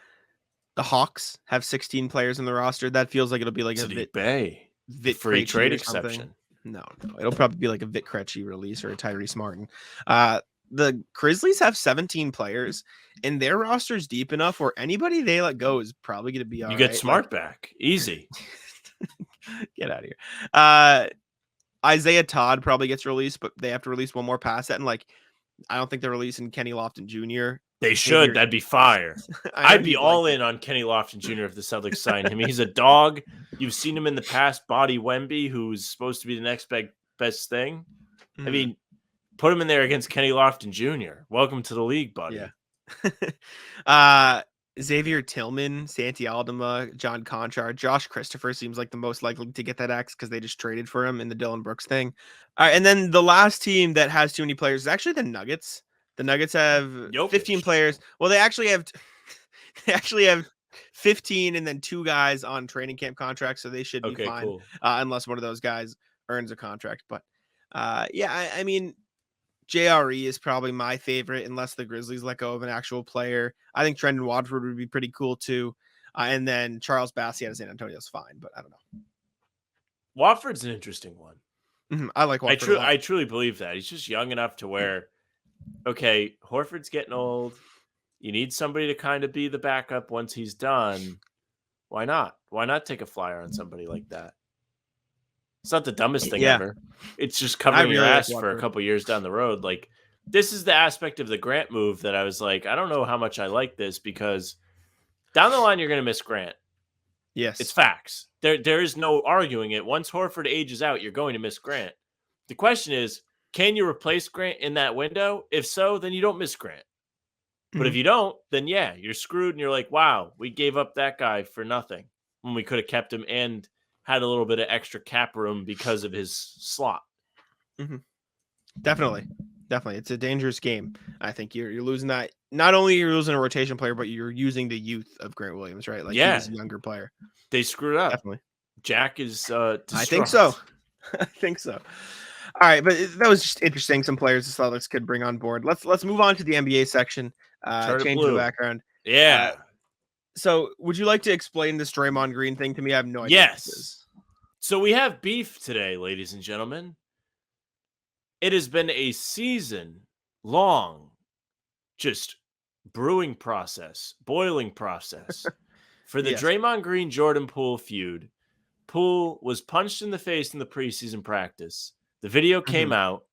Hawks have 16 players in the roster. That feels like it'll be like a Vit free Krejci trade or something. exception. No, it'll probably be like a Vit Krejci release or a Tyrese Martin. The Grizzlies have 17 players, and their roster's deep enough where anybody they let go is probably going to be all right. You get Smart back. Easy. Get out of here. Isaiah Todd probably gets released, but they have to release one more pass set. And like, I don't think they're releasing Kenny Lofton Jr. They should. That'd be fire. I'd be all in on Kenny Lofton Jr. if the Celtics sign him. He's a dog. You've seen him in the past, body Wemby, who's supposed to be the next best thing. I mean, put him in there against Kenny Lofton Jr. Welcome to the league, buddy. Yeah. Xavier Tillman, Santi Aldama, John Conchar, Josh Christopher seems like the most likely to get that X because they just traded for him in the Dylan Brooks thing. All right, and then the last team that has too many players is actually the Nuggets. The Nuggets have 15 players. Well, they actually have 15 and then 2 guys on training camp contracts, so they should be fine. Cool. Unless one of those guys earns a contract. But I mean, JRE is probably my favorite unless the Grizzlies let go of an actual player. I think Trendon Watford would be pretty cool too. And then Charles Bassey out of San Antonio is fine, but I don't know. Watford's an interesting one. I like Watford. I truly believe that. He's just young enough to where, okay, Horford's getting old. You need somebody to kind of be the backup once he's done. Why not? Why not take a flyer on somebody like that? It's not the dumbest thing ever. It's just covering your ass for a couple years down the road. Like, this is the aspect of the Grant move that I was like, I don't know how much I like this because down the line, you're going to miss Grant. Yes. It's facts. There is no arguing it. Once Horford ages out, you're going to miss Grant. The question is, can you replace Grant in that window? If so, then you don't miss Grant. But if you don't, then yeah, you're screwed. And you're like, wow, we gave up that guy for nothing when we could have kept him and had a little bit of extra cap room because of his slot. Definitely. It's a dangerous game. I think you're losing that. Not only you're losing a rotation player, but you're using the youth of Grant Williams, right? Like, he's a younger player. They screwed up. Definitely. Jack is distraught. I think so. All right, but that was just interesting. Some players the Celtics could bring on board. Let's move on to the NBA section. Change the background. Yeah. So would you like to explain this Draymond Green thing to me? I have no idea. Yes. So we have beef today, ladies and gentlemen. It has been a season-long just boiling process for the Draymond Green Jordan Poole feud. Poole was punched in the face in the preseason practice. The video came out.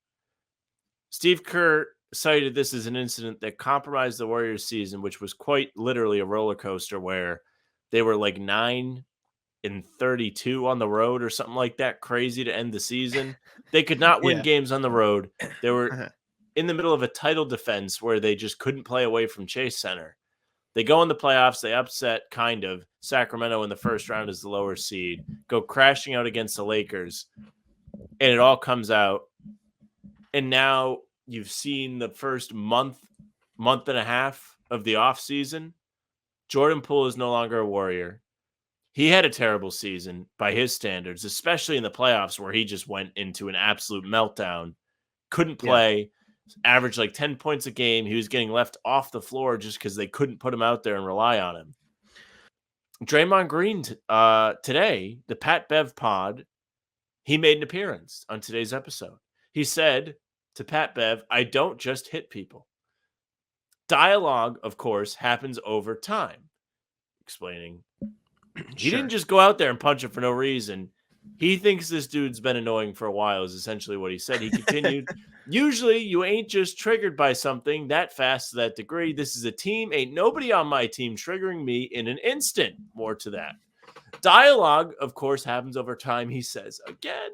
Steve Kerr cited this as an incident that compromised the Warriors season, which was quite literally a roller coaster where they were like 9-32 on the road or something like that. Crazy to end the season. They could not win games on the road. They were in the middle of a title defense where they just couldn't play away from Chase Center. They go in the playoffs. They upset kind of Sacramento in the first round as the lower seed, go crashing out against the Lakers, and it all comes out. And now you've seen the first month and a half of the offseason. Jordan Poole is no longer a Warrior. He had a terrible season by his standards, especially in the playoffs where he just went into an absolute meltdown. Couldn't play, averaged like 10 points a game. He was getting left off the floor just because they couldn't put him out there and rely on him. Draymond Green today, the Pat Bev pod, he made an appearance on today's episode. He said to Pat Bev, I don't just hit people. Dialogue, of course, happens over time. Explaining, he didn't just go out there and punch him for no reason. He thinks this dude's been annoying for a while is essentially what he said. He continued, usually you ain't just triggered by something that fast to that degree. This is a team. Ain't nobody on my team triggering me in an instant. More to that. Dialogue, of course, happens over time. He says, again,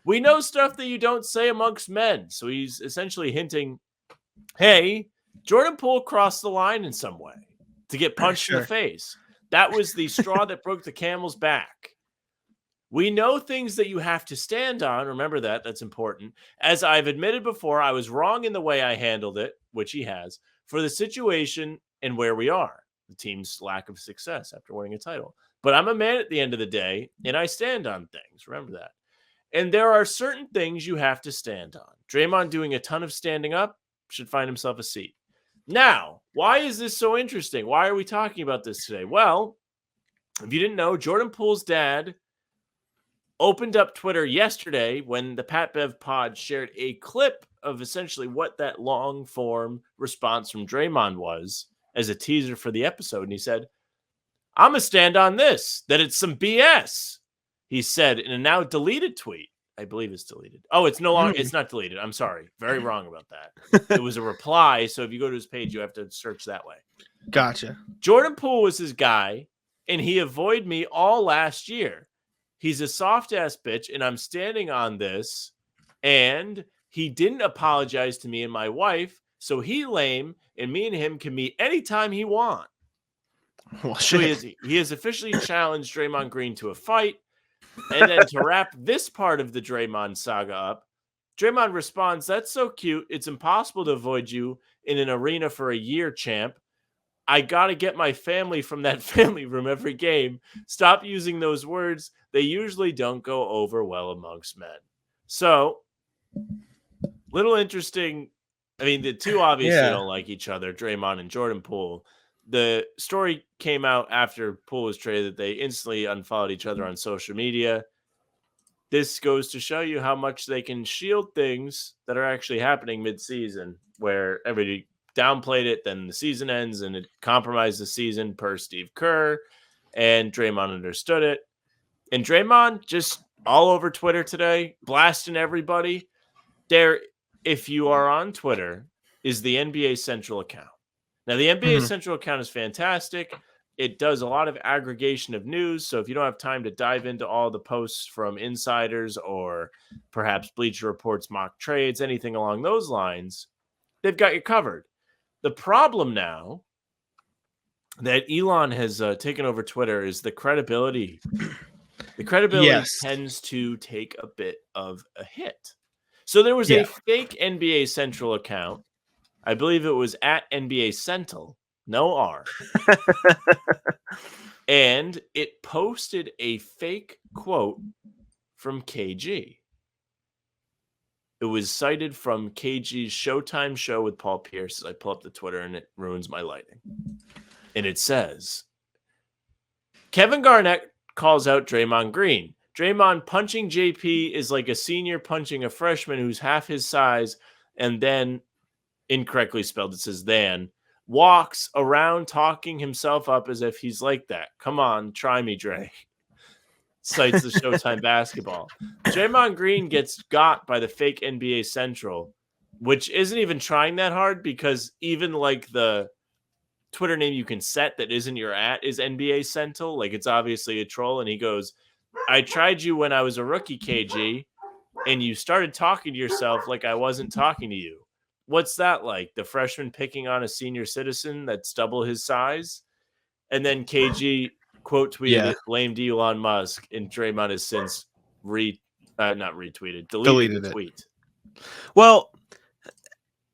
we know stuff that you don't say amongst men. So he's essentially hinting, hey, Jordan Poole crossed the line in some way to get punched in the face. That was the straw that broke the camel's back. We know things that you have to stand on. Remember that. That's important. As I've admitted before, I was wrong in the way I handled it, which he has, for the situation and where we are, the team's lack of success after winning a title. But I'm a man at the end of the day, and I stand on things. Remember that. And there are certain things you have to stand on. Draymond doing a ton of standing up should find himself a seat. Now, why is this so interesting? Why are we talking about this today? Well, if you didn't know, Jordan Poole's dad opened up Twitter yesterday when the Pat Bev pod shared a clip of essentially what that long form response from Draymond was as a teaser for the episode. And he said, I'm going to stand on this, that it's some BS. He said in a now deleted tweet. I believe it's deleted. Oh, it's no longer, it's not deleted. I'm sorry. Very wrong about that. It was a reply. So if you go to his page, you have to search that way. Gotcha. Jordan Poole was his guy, and he avoided me all last year. He's a soft ass bitch, and I'm standing on this. And he didn't apologize to me and my wife, so he lame, and me and him can meet anytime he wants. Well, so he has officially challenged Draymond Green to a fight. And then to wrap this part of the Draymond saga up, Draymond responds, that's so cute. It's impossible to avoid you in an arena for a year, champ. I got to get my family from that family room every game. Stop using those words. They usually don't go over well amongst men. So, little interesting. I mean, the two obviously don't like each other, Draymond and Jordan Poole. The story came out after Poole was traded that they instantly unfollowed each other on social media. This goes to show you how much they can shield things that are actually happening mid-season, where everybody downplayed it, then the season ends, and it compromised the season per Steve Kerr, and Draymond understood it. And Draymond just all over Twitter today, blasting everybody. There, if you are on Twitter, is the NBA Central account. Now, the NBA Central account is fantastic. It does a lot of aggregation of news. So if you don't have time to dive into all the posts from insiders or perhaps Bleacher Report's mock trades, anything along those lines, they've got you covered. The problem now that Elon has taken over Twitter is the credibility. The credibility tends to take a bit of a hit. So there was a fake NBA Central account. I believe it was at NBA Central, no R. And it posted a fake quote from KG. It was cited from KG's Showtime show with Paul Pierce. I pull up the Twitter and it ruins my lighting. And it says, Kevin Garnett calls out Draymond Green. Draymond punching JP is like a senior punching a freshman who's half his size, and then incorrectly spelled, it says then, walks around talking himself up as if he's like that. Come on, try me, Dre. Cites the Showtime basketball. Draymond Green gets got by the fake NBA Central, which isn't even trying that hard because even like the Twitter name you can set that isn't your at is NBA Central. Like it's obviously a troll. And he goes, I tried you when I was a rookie, KG, and you started talking to yourself like I wasn't talking to you. What's that like? The freshman picking on a senior citizen that's double his size? And then KG quote tweeted it, blamed Elon Musk, and Draymond has since deleted the tweet. Well,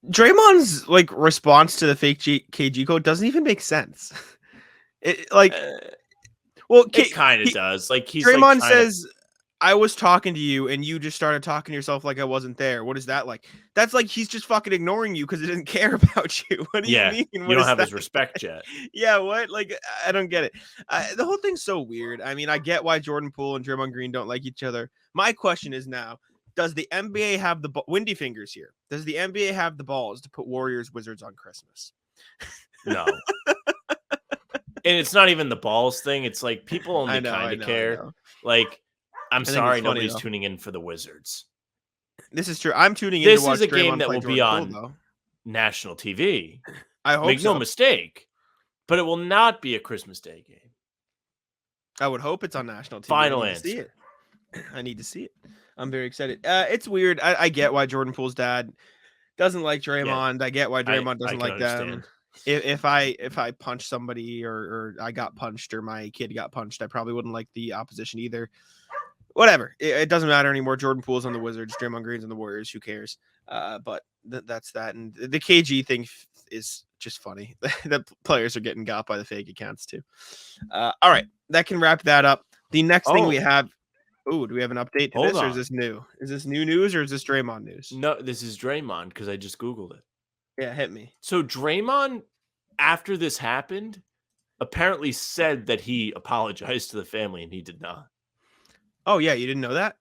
Draymond's like response to the fake KG code doesn't even make sense. It kind of does. Like Draymond says, I was talking to you and you just started talking to yourself like I wasn't there. What is that like? That's like he's just fucking ignoring you because he doesn't care about you. What do you mean? You don't have his respect yet. Yeah, what? Like, I don't get it. The whole thing's so weird. I mean, I get why Jordan Poole and Draymond Green don't like each other. My question is now, does the NBA have the windy fingers here? Does the NBA have the balls to put Warriors Wizards on Christmas? No. And it's not even the balls thing. It's like people only kind of care. Like, I'm sorry, nobody's tuning in for the Wizards. This is true. I'm tuning in to watch Draymond play. This is a game that will be on national TV. I hope Make no mistake, but it will not be a Christmas Day game. I would hope it's on national TV. Final I need to see answer. it. I need to see it. I'm very excited. It's weird. I get why Jordan Poole's dad doesn't like Draymond. I get why Draymond doesn't like them. If I punch somebody or I got punched or my kid got punched, I probably wouldn't like the opposition either. Whatever. It doesn't matter anymore. Jordan Poole's on the Wizards. Draymond Green's on the Warriors. Who cares? But that's that. And the KG thing is just funny. The players are getting got by the fake accounts too. All right. That can wrap that up. The next thing we have. Oh, do we have an update to this, or is this new? Is this new news, or is this Draymond news? No, this is Draymond because I just Googled it. Yeah, hit me. So Draymond, after this happened, apparently said that he apologized to the family, and he did not. Oh, yeah, you didn't know that?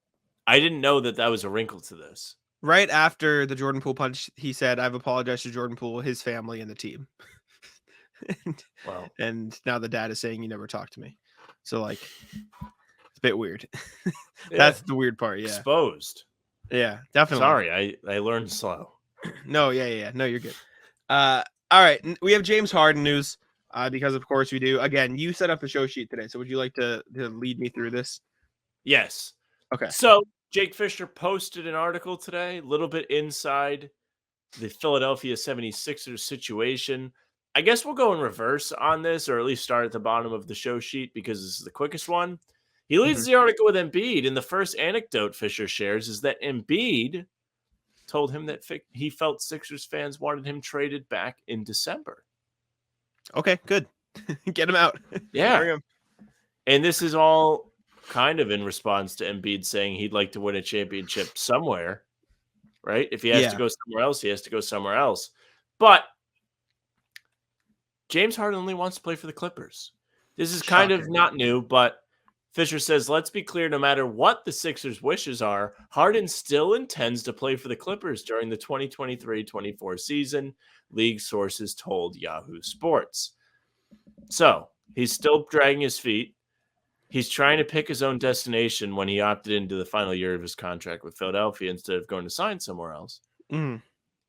I didn't know that was a wrinkle to this. Right after the Jordan Poole punch, he said, I've apologized to Jordan Poole, his family, and the team. And now the dad is saying he never talked to me. So, like, it's a bit weird. That's the weird part, yeah. Exposed. Yeah, definitely. Sorry, I learned slow. No, yeah. No, you're good. All right, we have James Harden news because, of course, we do. Again, you set up the show sheet today, so would you like to lead me through this? Yes. Okay. So Jake Fisher posted an article today, a little bit inside the Philadelphia 76ers situation. I guess we'll go in reverse on this, or at least start at the bottom of the show sheet because this is the quickest one. He leads the article with Embiid, and the first anecdote Fisher shares is that Embiid told him that he felt Sixers fans wanted him traded back in December. Okay, good. Get him out. Yeah. Bring him. And this is all kind of in response to Embiid saying he'd like to win a championship somewhere, right? If he has to go somewhere else, he has to go somewhere else. But James Harden only wants to play for the Clippers. This is kind of not new, but Fisher says, let's be clear, no matter what the Sixers' wishes are, Harden still intends to play for the Clippers during the 2023-24 season, league sources told Yahoo Sports. So he's still dragging his feet. He's trying to pick his own destination when he opted into the final year of his contract with Philadelphia instead of going to sign somewhere else.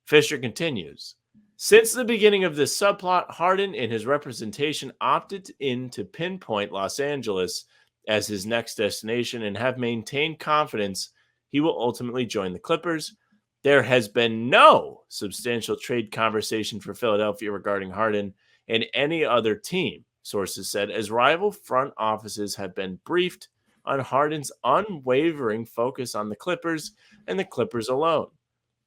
Fisher continues. Since the beginning of this subplot, Harden and his representation opted in to pinpoint Los Angeles as his next destination and have maintained confidence he will ultimately join the Clippers. There has been no substantial trade conversation for Philadelphia regarding Harden and any other team, sources said, as rival front offices have been briefed on Harden's unwavering focus on the Clippers and the Clippers alone.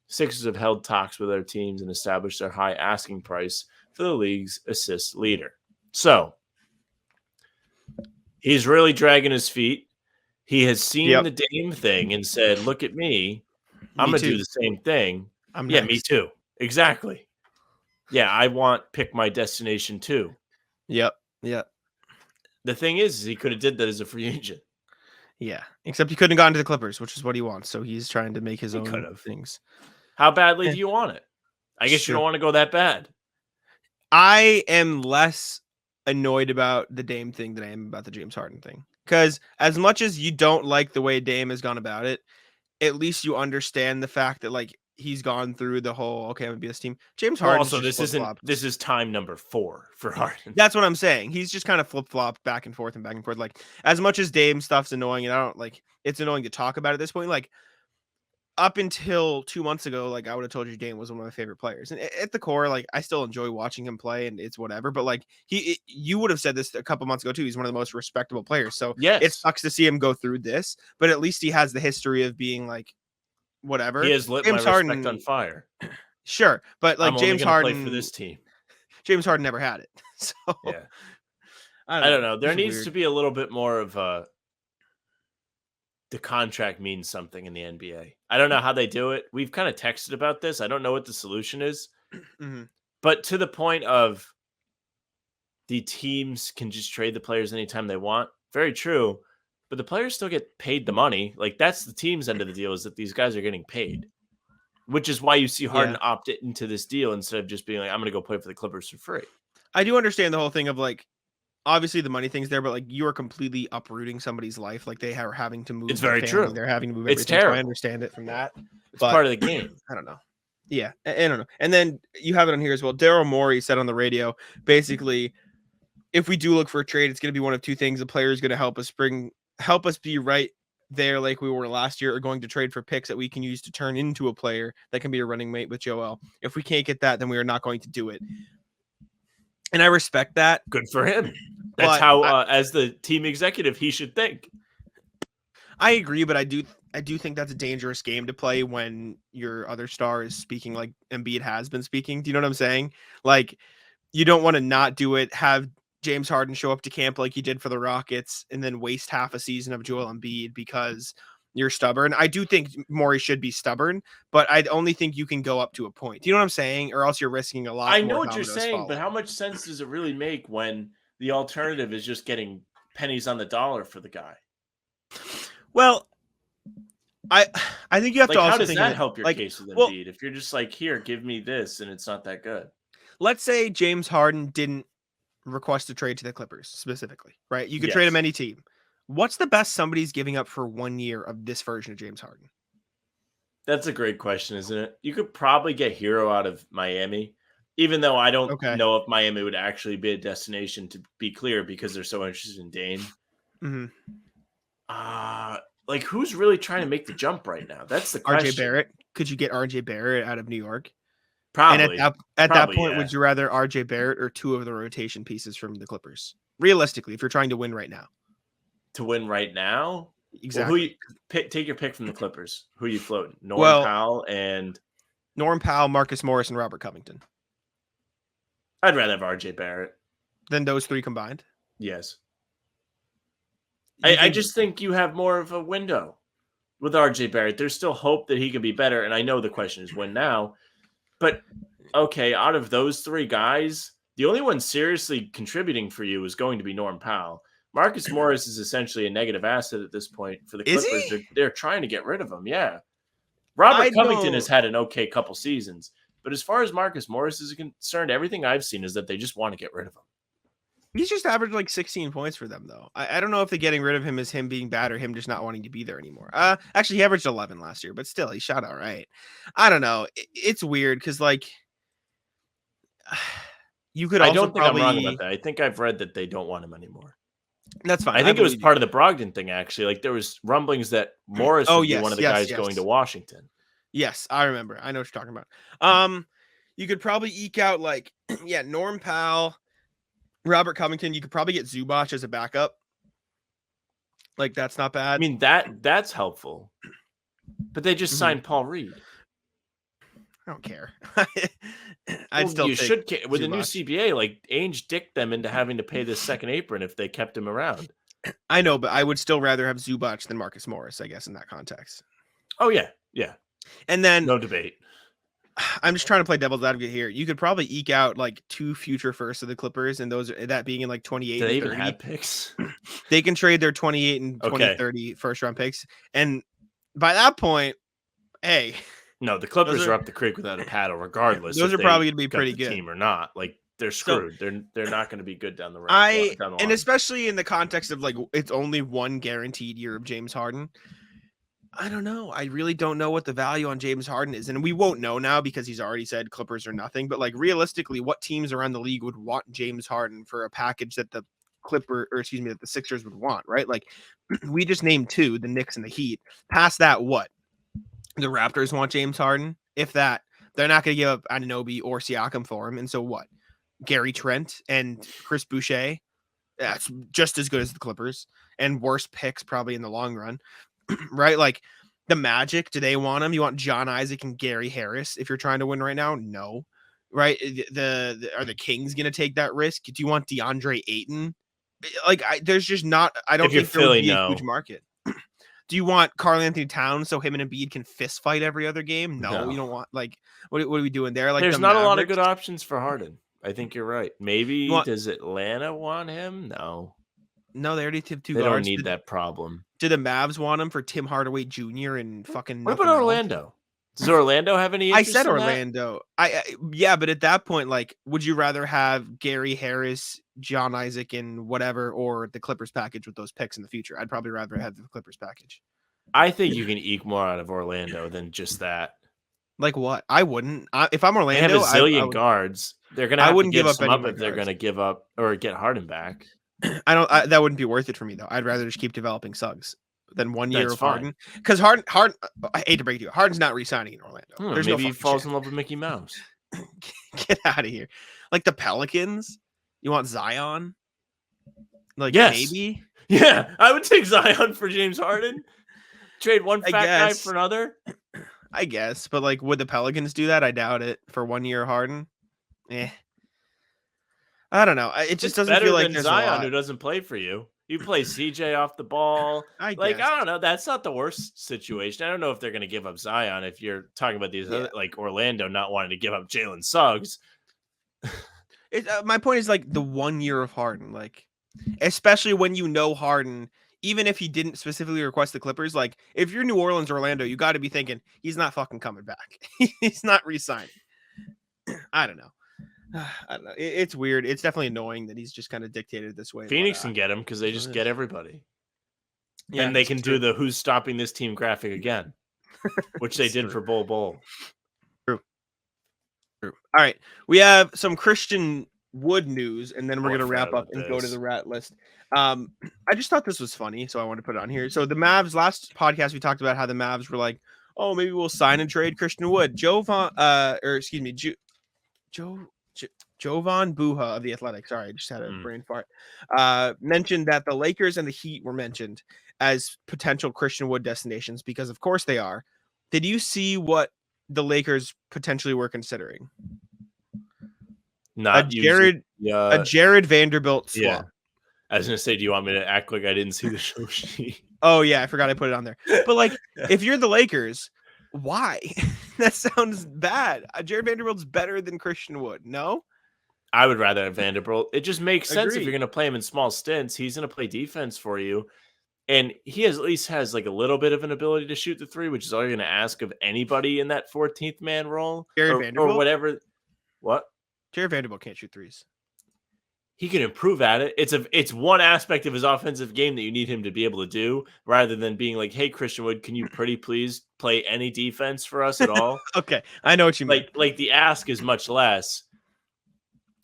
Sixers have held talks with other teams and established their high asking price for the league's assist leader. So he's really dragging his feet. He has seen the Dame thing and said, look at me. I'm going to do the same thing. Yeah, me too. Exactly. Yeah, I want pick my destination too. Yep. The thing is he could have did that as a free agent. Yeah, except he couldn't have gone to the Clippers, which is what he wants. So he's trying to make his own things. How badly do you want it? I guess you don't want to go that bad. I am less annoyed about the Dame thing than I am about the James Harden thing. Because as much as you don't like the way Dame has gone about it, at least you understand the fact that like he's gone through the whole, okay, I'm gonna be this team. James Harden. Also, this is time number 4 for Harden. That's what I'm saying. He's just kind of flip-flopped back and forth. Like as much as Dame stuff's annoying, and I don't like it's annoying to talk about at this point. Like up until 2 months ago, like I would have told you Dame was one of my favorite players. And at the core, like I still enjoy watching him play and it's whatever. But like you would have said this a couple months ago too. He's one of the most respectable players. So it sucks to see him go through this, but at least he has the history of being like whatever. He has lit James my respect on fire. Sure. But like James Harden play for this team. James Harden never had it. So yeah. I don't know. There needs to be a little bit more of the contract means something in the NBA. I don't know how they do it. We've kind of texted about this. I don't know what the solution is. But to the point of the teams can just trade the players anytime they want. Very true. But the players still get paid the money. Like that's the team's end of the deal is that these guys are getting paid. Which is why you see Harden opt into this deal instead of just being like, I'm going to go play for the Clippers for free. I do understand the whole thing of like, obviously the money thing's there, but like you are completely uprooting somebody's life. Like they are having to move. It's very true. They're having to move. It's terrible. So I understand it from that. It's part of the game. I don't know. Yeah, I don't know. And then you have it on here as well. Daryl Morey said on the radio, basically, if we do look for a trade, it's going to be one of two things. A player is going to help us be right there like we were last year, or going to trade for picks that we can use to turn into a player that can be a running mate with Joel. If we can't get that, then we are not going to do it. And I respect that. Good for him. That's how, as the team executive, he should think. I agree, but I do think that's a dangerous game to play when your other star is speaking like Embiid has been speaking. Do you know what I'm saying? Like, you don't want to not do it, have James Harden show up to camp like he did for the Rockets, and then waste half a season of Joel Embiid because you're stubborn. I do think Morey should be stubborn, but I only think you can go up to a point. Do you know what I'm saying? Or else you're risking a lot. I know what you're saying, but how much sense does it really make when the alternative is just getting pennies on the dollar for the guy? Well, I think you have to also how does think that help your case with Embiid? If you're just like, here, give me this, and it's not that good. Let's say James Harden didn't request a trade to the Clippers specifically, right? You could trade him any team. What's the best somebody's giving up for 1 year of this version of James Harden? That's a great question, isn't it? You could probably get Hero out of Miami, even though I don't know if Miami would actually be a destination, to be clear, because they're so interested in Dame. Mm-hmm. Like, who's really trying to make the jump right now? That's the question. RJ Barrett. Could you get RJ Barrett out of New York? Probably. And at that point, would you rather RJ Barrett or two of the rotation pieces from the Clippers? Realistically, if you're trying to win right now. To win right now? Exactly. Well, take your pick from the Clippers. Who are you floating? Powell and... Norm Powell, Marcus Morris, and Robert Covington. I'd rather have RJ Barrett. Than those three combined? Yes. I just think you have more of a window with RJ Barrett. There's still hope that he can be better, and I know the question is when now. But, okay, out of those three guys, the only one seriously contributing for you is going to be Norm Powell. Marcus Morris is essentially a negative asset at this point for the Clippers. They're trying to get rid of him, yeah. Robert Covington has had an okay couple seasons. But as far as Marcus Morris is concerned, everything I've seen is that they just want to get rid of him. He's just averaged like 16 points for them, though. I don't know if the getting rid of him is him being bad or him just not wanting to be there anymore. Actually, he averaged 11 last year, but still, he shot all right. I don't know. It's weird because, like, you could also I don't think I'm wrong about that. I think I've read that they don't want him anymore. That's fine. I think it was part of the Brogdon thing, actually. Like, there was rumblings that Morris would be one of the guys going to Washington. Yes, I remember. I know what you're talking about. You could probably eke out, like, Norm Powell, Robert Covington. You could probably get Zubac as a backup. Like, that's not bad. I mean, that's helpful. But they just signed Paul Reed. I don't care. You should care. With the new CBA, like, Ainge dicked them into having to pay this second apron if they kept him around. I know, but I would still rather have Zubac than Marcus Morris, I guess, in that context. Oh, yeah. Yeah. And then no debate. I'm just trying to play devil's advocate here. You could probably eke out like 2 future firsts of the Clippers, and that being in like 28 Do they and 30. even have picks? They can trade their 28 and 2030 first round picks. And by that point, hey. No, the Clippers are up the creek without a paddle, regardless. Those are probably going to be pretty good. Team or not. Like, they're screwed. So, they're not going to be good down the road. And especially in the context of like it's only one guaranteed year of James Harden. I don't know. I really don't know what the value on James Harden is. And we won't know now because he's already said Clippers are nothing. But like realistically, what teams around the league would want James Harden for a package that the that the Sixers would want, right? Like we just named 2, the Knicks and the Heat. Past that, what? The Raptors want James Harden. If that, they're not going to give up Anunoby or Siakam for him. And so what? Gary Trent and Chris Boucher. That's just as good as the Clippers and worse picks probably in the long run. Right? Like the Magic, do they want him? You want John Isaac and Gary Harris if you're trying to win right now? No. Right? Are the Kings going to take that risk? Do you want DeAndre Ayton? Like there's just not, I don't think there would be a huge market. Do you want Karl Anthony Towns so him and Embiid can fist fight every other game? No. You don't want like what are we doing there? Like there's not a lot of good options for Harden. I think you're right. Maybe does Atlanta want him? No, they already have 2 guards. They don't need that problem. Do the Mavs want him for Tim Hardaway Jr. and fucking? What about Orlando? Does Orlando have any interest? I said Orlando. Yeah, but at that point, like, would you rather have Gary Harris, John Isaac, and whatever, or the Clippers package with those picks in the future? I'd probably rather have the Clippers package. I think you can eke more out of Orlando than just that. Like what? I wouldn't. If I'm They Orlando, have a I zillion would, guards. They're going to I have to wouldn't give give up some any up of my if they're going to guards. give up or get Harden back. That wouldn't be worth it for me though. I'd rather just keep developing Suggs than 1 year That's of fine. Harden. Because Harden, I hate to break it to you, Harden's not re-signing in Orlando. There's Maybe no he fucking falls chance. in love with Mickey Mouse. Get out of here. Like the Pelicans, you want Zion? Like Yes. maybe. Yeah, I would take Zion for James Harden. Trade one fat guy for another. I guess, but like, would the Pelicans do that? I doubt it. For 1 year Harden, I don't know. It just doesn't feel like there's Zion, a lot. who doesn't play for you. You play CJ off the ball. I don't know. That's not the worst situation. I don't know if they're going to give up Zion. If you're talking about these other, like Orlando not wanting to give up Jalen Suggs. My point is like the 1 year of Harden, like especially when you know Harden, even if he didn't specifically request the Clippers, like if you're New Orleans or Orlando, you got to be thinking he's not fucking coming back. He's not re-signing. I don't know. I don't know. It's weird. It's definitely annoying that he's just kind of dictated this way. Phoenix can get him because they just get everybody. Yeah, and they can do the "Who's stopping this team" graphic again, which they did for Bull. True. All right, we have some Christian Wood news, and then we're gonna wrap up and go to the rat list. I just thought this was funny, so I want to put it on here. So the Mavs, last podcast we talked about how the Mavs were like, "Oh, maybe we'll sign and trade Christian Wood." Jovan Buha of the Athletic, sorry, I just had a brain fart, mentioned that the Lakers and the Heat were mentioned as potential Christian Wood destinations because, of course, they are. Did you see what the Lakers potentially were considering? Not a Jared Vanderbilt swap. Yeah. I was going to say, do you want me to act like I didn't see the show sheet? Oh, yeah, I forgot I put it on there. But, like, if you're the Lakers, why? That sounds bad. Jared Vanderbilt's better than Christian Wood. No? I would rather have Vanderbilt. It just makes sense. Agreed. If you're going to play him in small stints. He's going to play defense for you. And he at least has like a little bit of an ability to shoot the three, which is all you're going to ask of anybody in that 14th man role. Or whatever. What? Jared Vanderbilt can't shoot threes. He can improve at it. It's one aspect of his offensive game that you need him to be able to do, rather than being like, "Hey, Christian Wood, can you pretty please play any defense for us at all?" Okay, I know what you mean. Like the ask is much less.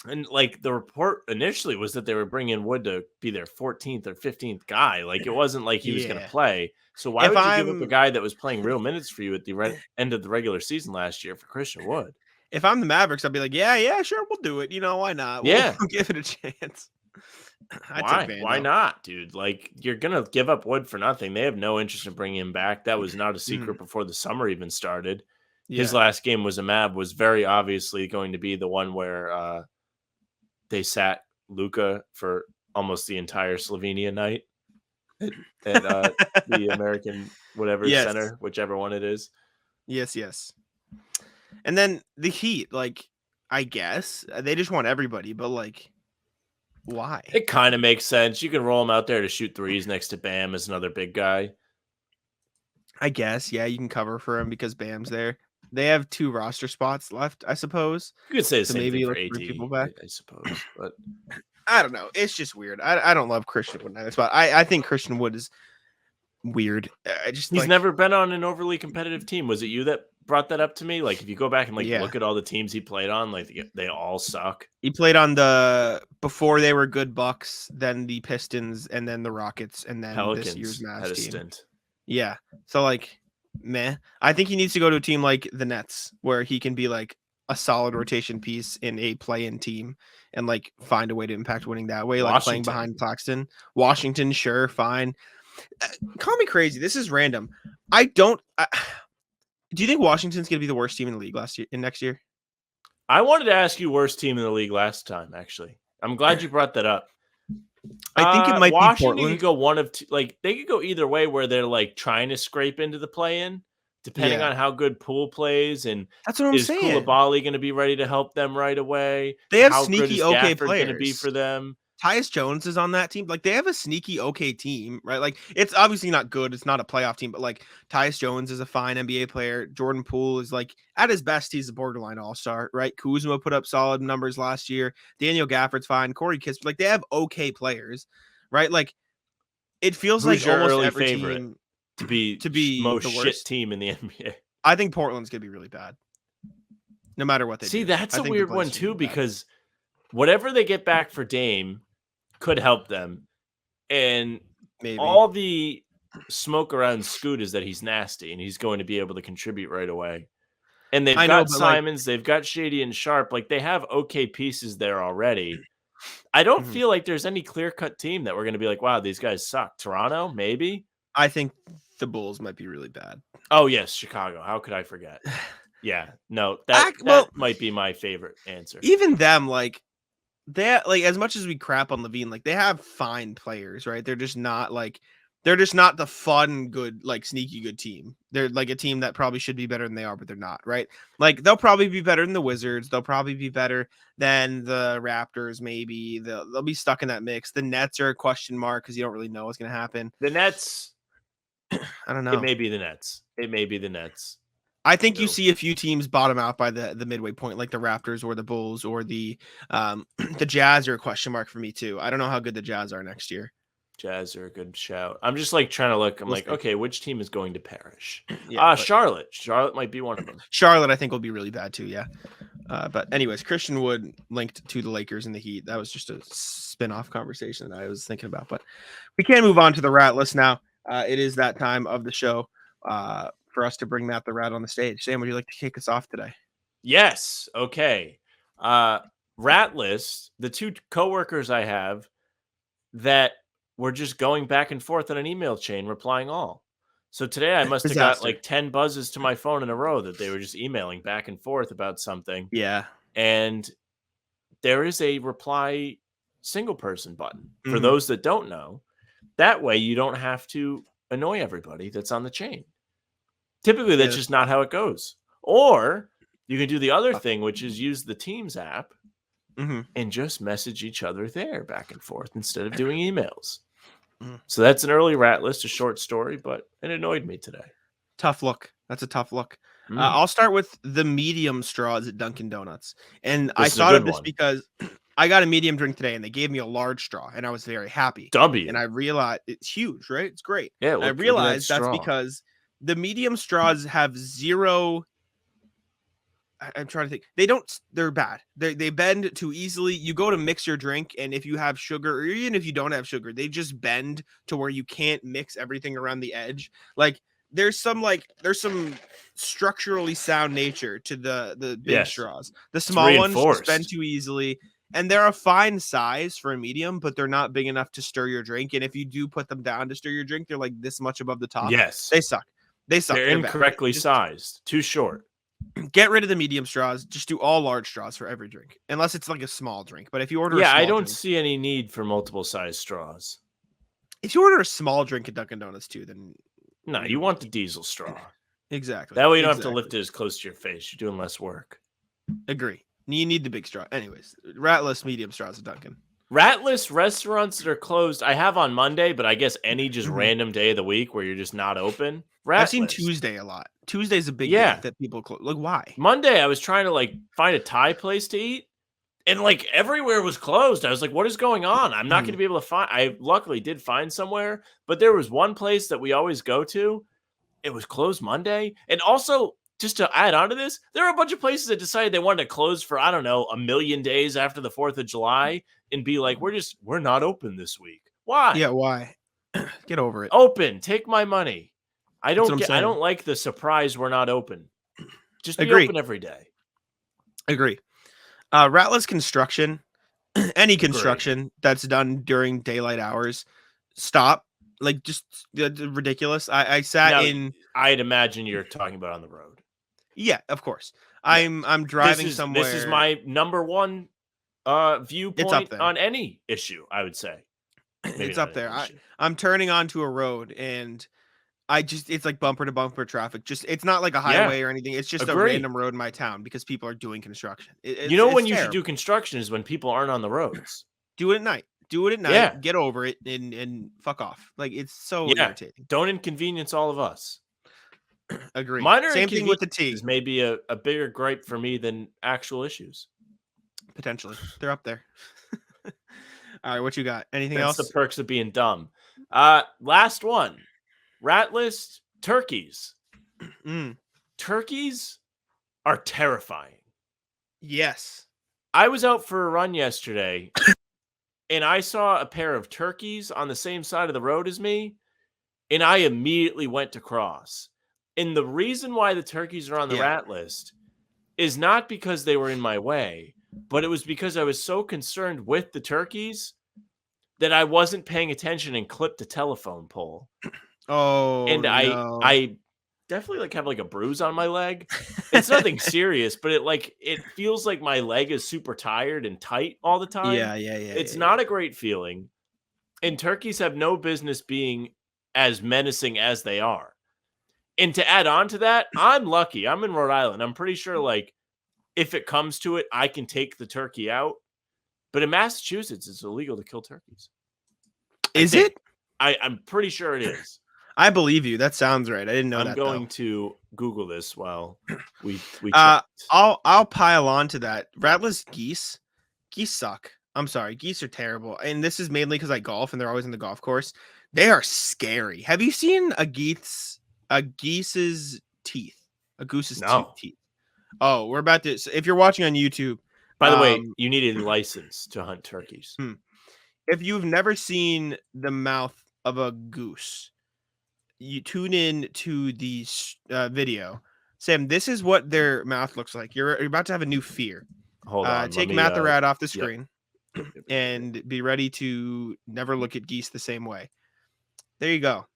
And like the report initially was that they were bringing Wood to be their 14th or 15th guy. Like it wasn't like he was going to play. So why would you give up a guy that was playing real minutes for you at the end of the regular season last year for Christian Wood? If I'm the Mavericks, I'd be like, yeah, sure, we'll do it. You know, why not? We'll give it a chance. Why not, dude? Like, you're going to give up Wood for nothing. They have no interest in bringing him back. That was not a secret before the summer even started. Yeah. His last game was very obviously going to be the one where they sat Luka for almost the entire Slovenia night at the American Center, whichever one it is. Yes. And then the Heat, like, I guess they just want everybody, but like, why? It kind of makes sense. You can roll him out there to shoot threes next to Bam as another big guy. I guess, yeah, you can cover for him because Bam's there. They have 2 roster spots left, I suppose. You could say the same thing for AD, people back, I suppose, but I don't know. It's just weird. I don't love Christian Wood either spot. I think Christian Wood is weird. He's never been on an overly competitive team. Was it you that brought that up to me? Like, if you go back and look at all the teams he played on, like they all suck. He played on before they were good Bucks, then the Pistons, and then the Rockets, and then Pelicans this year's Mavs had a team. Stint. Yeah. So like, meh. I think he needs to go to a team like the Nets, where he can be like a solid rotation piece in a play-in team and like find a way to impact winning that way, like playing behind Claxton. Washington, sure, fine. Call me crazy. This is random. Do you think Washington's going to be the worst team in the league next year? I wanted to ask you worst team in the league last time, actually. I'm glad you brought that up. I think it might Washington be Portland. Could go one of two, like they could go either way, where they're like trying to scrape into the play-in, depending on how good Poole plays, and that's what I'm saying. Is Koulibaly going to be ready to help them right away? They have sneaky okay players going to be for them. Tyus Jones is on that team. Like, they have a sneaky okay team, right? Like, it's obviously not good. It's not a playoff team, but like Tyus Jones is a fine NBA player. Jordan Poole is like, at his best, he's a borderline all-star, right? Kuzma put up solid numbers last year. Daniel Gafford's fine. Corey Kispert, like, they have okay players, right? Like, it feels like almost every team to be most the worst shit team in the NBA. I think Portland's gonna be really bad. no matter what they See, do. that's I a think the weird one Blazers too, will be bad. because whatever they get back for Dame could help them. And Maybe. all the smoke around Scoot is that he's nasty and he's going to be able to contribute right away. And they've got Simons, they've got Shady and Sharp. Like, they have okay pieces there already. I don't feel like there's any clear-cut team that we're going to be like, wow, these guys suck. Toronto, maybe? I think the Bulls might be really bad. Oh, yes, Chicago. How could I forget? Yeah, no, that might be my favorite answer. Even them, like, they like, as much as we crap on Levine, like, they have fine players, right? They're just not the fun, good, like, sneaky good team. They're like a team that probably should be better than they are, but they're not, right? Like, they'll probably be better than the Wizards. They'll probably be better than the Raptors, maybe. They'll be stuck in that mix. The Nets are a question mark because you don't really know what's going to happen. The Nets, I don't know. It may be the Nets. I think you see a few teams bottom out by the midway point, like the Raptors or the Bulls or the Jazz are a question mark for me too. I don't know how good the Jazz are next year. Jazz are a good shout. I'm just like trying to look. I'm like, okay, which team is going to perish? Charlotte. Charlotte might be one of them. Charlotte, I think, will be really bad too. Yeah. But anyways, Christian Wood linked to the Lakers and the Heat. That was just a spin-off conversation that I was thinking about. But we can move on to the Rat List now. It is that time of the show for us to bring Matt the Rat on the stage. Sam, would you like to kick us off today? Yes. Okay. Rat List, the two coworkers I have that were just going back and forth on an email chain, replying all. So today I must have got like 10 buzzes to my phone in a row that they were just emailing back and forth about something. Yeah. And there is a reply single person button for those that don't know. That way you don't have to annoy everybody that's on the chain. Typically, that's just not how it goes. Or you can do the other thing, which is use the Teams app and just message each other there back and forth instead of doing emails. So that's an early Rat List, a short story, but it annoyed me today. Tough look. That's a tough look. I'll start with the medium straws at Dunkin' Donuts. And I thought of this because I got a medium drink today and they gave me a large straw and I was very happy. And I realized it's huge, right? It's great. Yeah. I realized that's because the medium straws have zero. I'm trying to think. They're bad. They bend too easily. You go to mix your drink, and if you have sugar, or even if you don't have sugar, they just bend to where you can't mix everything around the edge. Like there's some structurally sound nature to the big straws. The small ones just bend too easily. And they're a fine size for a medium, but they're not big enough to stir your drink. And if you do put them down to stir your drink, they're like this much above the top. Yes. They suck. They're incorrectly sized. Too short. Get rid of the medium straws. Just do all large straws for every drink, unless it's like a small drink. But if you order, I don't see any need for multiple size straws. If you order a small drink at Dunkin' Donuts too, then no, you want the diesel straw. Exactly. That way you don't have to lift it as close to your face. You're doing less work. Agree. You need the big straw. Anyways, Rat List medium straws at Dunkin'. Rat List restaurants that are closed, I have on Monday, but I guess any just random day of the week where you're just not open. I've seen Tuesday a lot. Tuesday's a big day that people close. Like, why? Monday, I was trying to find a Thai place to eat, and everywhere was closed. I was like, what is going on? I'm not going to be able to find. I luckily did find somewhere, but there was one place that we always go to. It was closed Monday. And also, just to add on to this, there are a bunch of places that decided they wanted to close for, I don't know, a million days after the 4th of July and be like, we're not open this week. Why? Yeah, why? Get over it. Open. Take my money. I don't like the surprise we're not open. Just be open every day. Agree. Rat List construction, any construction that's done during daylight hours, stop. Like, just ridiculous. I sat in. I'd imagine you're talking about on the road. Yeah, of course. Yeah. I'm driving somewhere. This is my number one viewpoint on any issue, I would say. Maybe it's up there. I'm turning onto a road and it's like bumper to bumper traffic. It's not like a highway or anything. It's just a random road in my town because people are doing construction. When you should do construction is when people aren't on the roads. Do it at night. Yeah. Get over it and fuck off. Like, it's so irritating. Don't inconvenience all of us. Agree. Same thing with the T. Is maybe a bigger gripe for me than actual issues. Potentially. They're up there. All right, what you got? Anything That's else? The perks of being dumb. Last one. Rat List, turkeys. Turkeys are terrifying. Yes. I was out for a run yesterday, and I saw a pair of turkeys on the same side of the road as me, and I immediately went to cross. And the reason why the turkeys are on the rat list is not because they were in my way, but it was because I was so concerned with the turkeys that I wasn't paying attention and clipped a telephone pole. Oh, And no. I definitely like have like a bruise on my leg. It's nothing serious, but it feels like my leg is super tired and tight all the time. Yeah. It's not a great feeling. And turkeys have no business being as menacing as they are. And to add on to that, I'm lucky. I'm in Rhode Island. I'm pretty sure like if it comes to it, I can take the turkey out. But in Massachusetts, it's illegal to kill turkeys. Is it? I'm pretty sure it is. I believe you. That sounds right. I didn't know that. I'm going to Google this while we I'll pile on to that. Ratless geese. Geese suck. I'm sorry. Geese are terrible. And this is mainly because I golf and they're always in the golf course. They are scary. Have you seen a goose's teeth? A goose's teeth. Oh, we're about to. So if you're watching on YouTube. By the way, you need a license to hunt turkeys. If you've never seen the mouth of a goose, you tune in to the video. Sam, this is what their mouth looks like. You're about to have a new fear. Hold on. Take Matt the Rat off the screen and be ready to never look at geese the same way. There you go.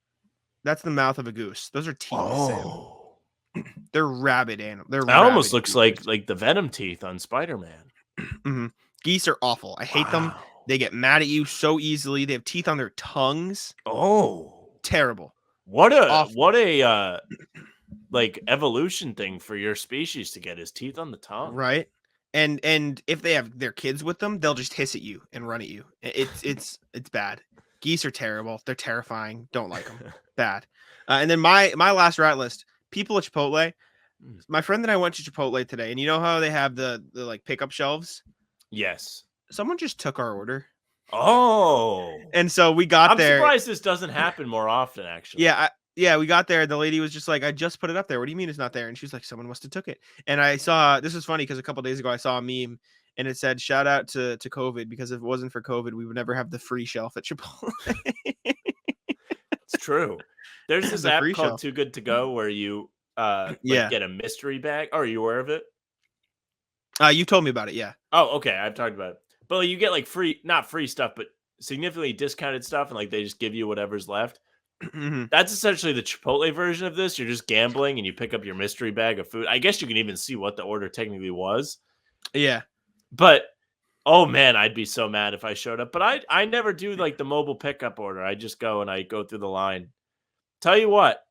That's the mouth of a goose. Those are teeth. Oh. Sam. They're rabid animals. That almost looks like the venom teeth on Spider-Man. Geese are awful. I hate them. They get mad at you so easily. They have teeth on their tongues. Oh, terrible. What a like evolution thing for your species to get his teeth on the tongue. Right. And if they have their kids with them, they'll just hiss at you and run at you. It's bad. Geese are terrible. They're terrifying. Don't like them. Bad. And then my last rat list, people at Chipotle. My friend and I went to Chipotle today, and you know how they have the like pickup shelves? Yes. Someone just took our order. Oh. And so we got there. I'm surprised this doesn't happen more often, actually. Yeah, we got there. The lady was just like, I just put it up there. What do you mean it's not there? And she was like, someone must have took it. And I saw, this is funny because a couple days ago I saw a meme and it said, shout out to COVID, because if it wasn't for COVID, we would never have the free shelf at Chipotle. It's true. There's this app called Too Good To Go where you get a mystery bag. Oh, are you aware of it? You told me about it, yeah. Oh, okay. I've talked about it. But you get like not free stuff, but significantly discounted stuff, and like they just give you whatever's left. That's essentially the Chipotle version of this. You're just gambling and you pick up your mystery bag of food. I guess you can even see what the order technically was. Yeah. But oh man, I'd be so mad if I showed up. But I never do like the mobile pickup order. I just go and I go through the line. Tell you what,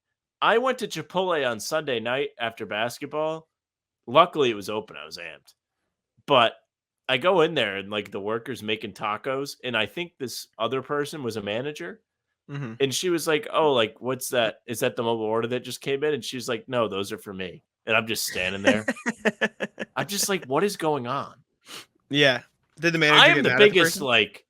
I went to Chipotle on Sunday night after basketball. Luckily it was open. I was amped. But I go in there and like the workers making tacos, and I think this other person was a manager. And she was like, oh, like, what's that? Is that the mobile order that just came in? And she was like, no, those are for me. And I'm just standing there. I'm just like, what is going on? Yeah. Did the manager I am the biggest like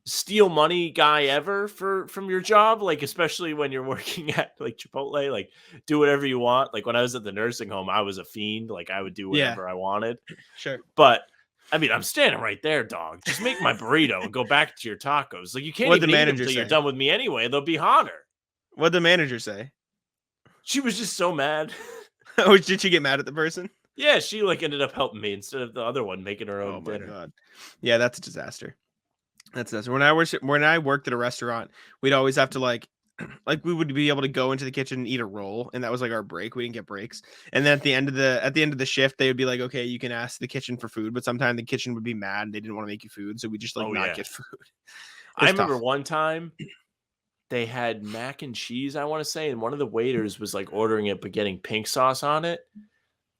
steal money guy ever from your job. Like, especially when you're working at like Chipotle, like do whatever you want. Like when I was at the nursing home, I was a fiend. Like I would do whatever I wanted. Sure. But I mean, I'm standing right there, dog. Just make my burrito and go back to your tacos. Like you can't even eat them until you're done with me anyway. They'll be hotter. What'd the manager say? She was just so mad. Oh, did she get mad at the person? Yeah, she like ended up helping me instead of the other one making her own dinner. Oh my God. Yeah, that's a disaster. That's a disaster. When I worked at a restaurant, we'd always have to like we would be able to go into the kitchen and eat a roll, and that was like our break. We didn't get breaks. And then at the end of the shift, they would be like, okay, you can ask the kitchen for food, but sometimes the kitchen would be mad and they didn't want to make you food, so we just not get food. I remember one time they had mac and cheese, I want to say, and one of the waiters was like ordering it but getting pink sauce on it.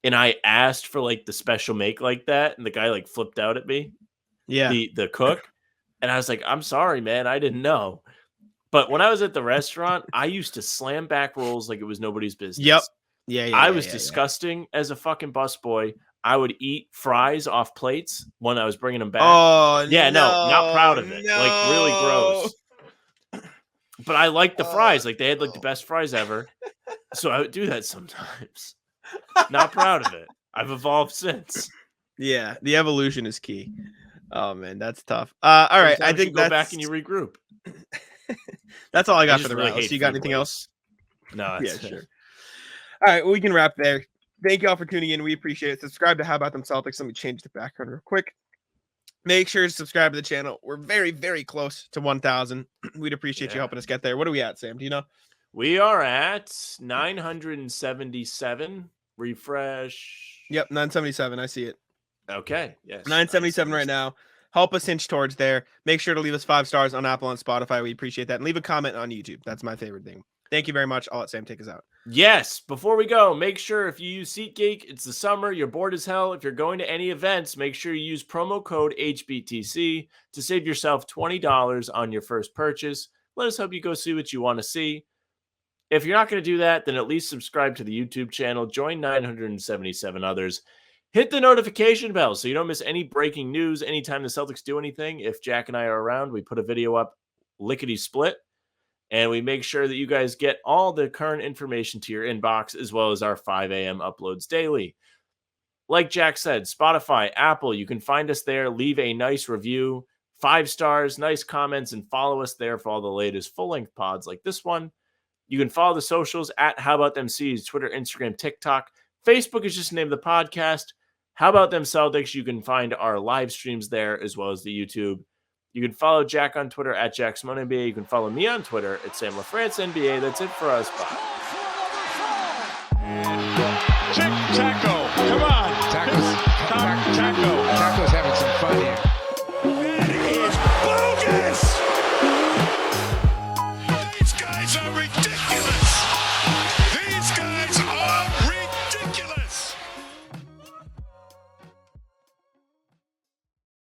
And I asked for like the special make like that, and the guy like flipped out at me. Yeah. The cook. And I was like, I'm sorry, man, I didn't know. But when I was at the restaurant, I used to slam back rolls like it was nobody's business. Yep. Yeah. I was disgusting as a fucking busboy. I would eat fries off plates when I was bringing them back. Oh, yeah, no, not proud of it. No. Like really gross. But I liked the fries. Like they had like the best fries ever. So I would do that sometimes. Not proud of it. I've evolved since. Yeah, the evolution is key. Oh man, that's tough. All right, Sometimes I think you go back and you regroup. that's all I got just for the really round. hate So you got food anything else? waste. No, Yeah, it's sure. All right, well, we can wrap there. Thank you all for tuning in. We appreciate it. Subscribe to How About Them Celtics. Let me change the background real quick. Make sure to subscribe to the channel. We're very, very close to 1,000. We'd appreciate you helping us get there. What are we at, Sam? Do you know? We are at 977. Refresh. Yep, 977. I see it. Okay. Yes. 977 right now. Help us hinge towards there. Make sure to leave us 5 stars on Apple and Spotify. We appreciate that. And leave a comment on YouTube. That's my favorite thing. Thank you very much. I'll let Sam take us out. Yes. Before we go, make sure if you use SeatGeek, it's the summer, you're bored as hell. If you're going to any events, make sure you use promo code HBTC to save yourself $20 on your first purchase. Let us help you go see what you want to see. If you're not going to do that, then at least subscribe to the YouTube channel. Join 977 others. Hit the notification bell so you don't miss any breaking news anytime the Celtics do anything. If Jack and I are around, we put a video up lickety-split, and we make sure that you guys get all the current information to your inbox as well as our 5 a.m. uploads daily. Like Jack said, Spotify, Apple, you can find us there. Leave a nice review, 5 stars, nice comments, and follow us there for all the latest full-length pods like this one. You can follow the socials at How About Them C's, Twitter, Instagram, TikTok. Facebook is just the name of the podcast. How About Them Celtics? You can find our live streams there as well as the YouTube. You can follow Jack on Twitter at JackSimoneNBA. You can follow me on Twitter at Sam LaFrance NBA. That's it for us. Bye. Tick-tack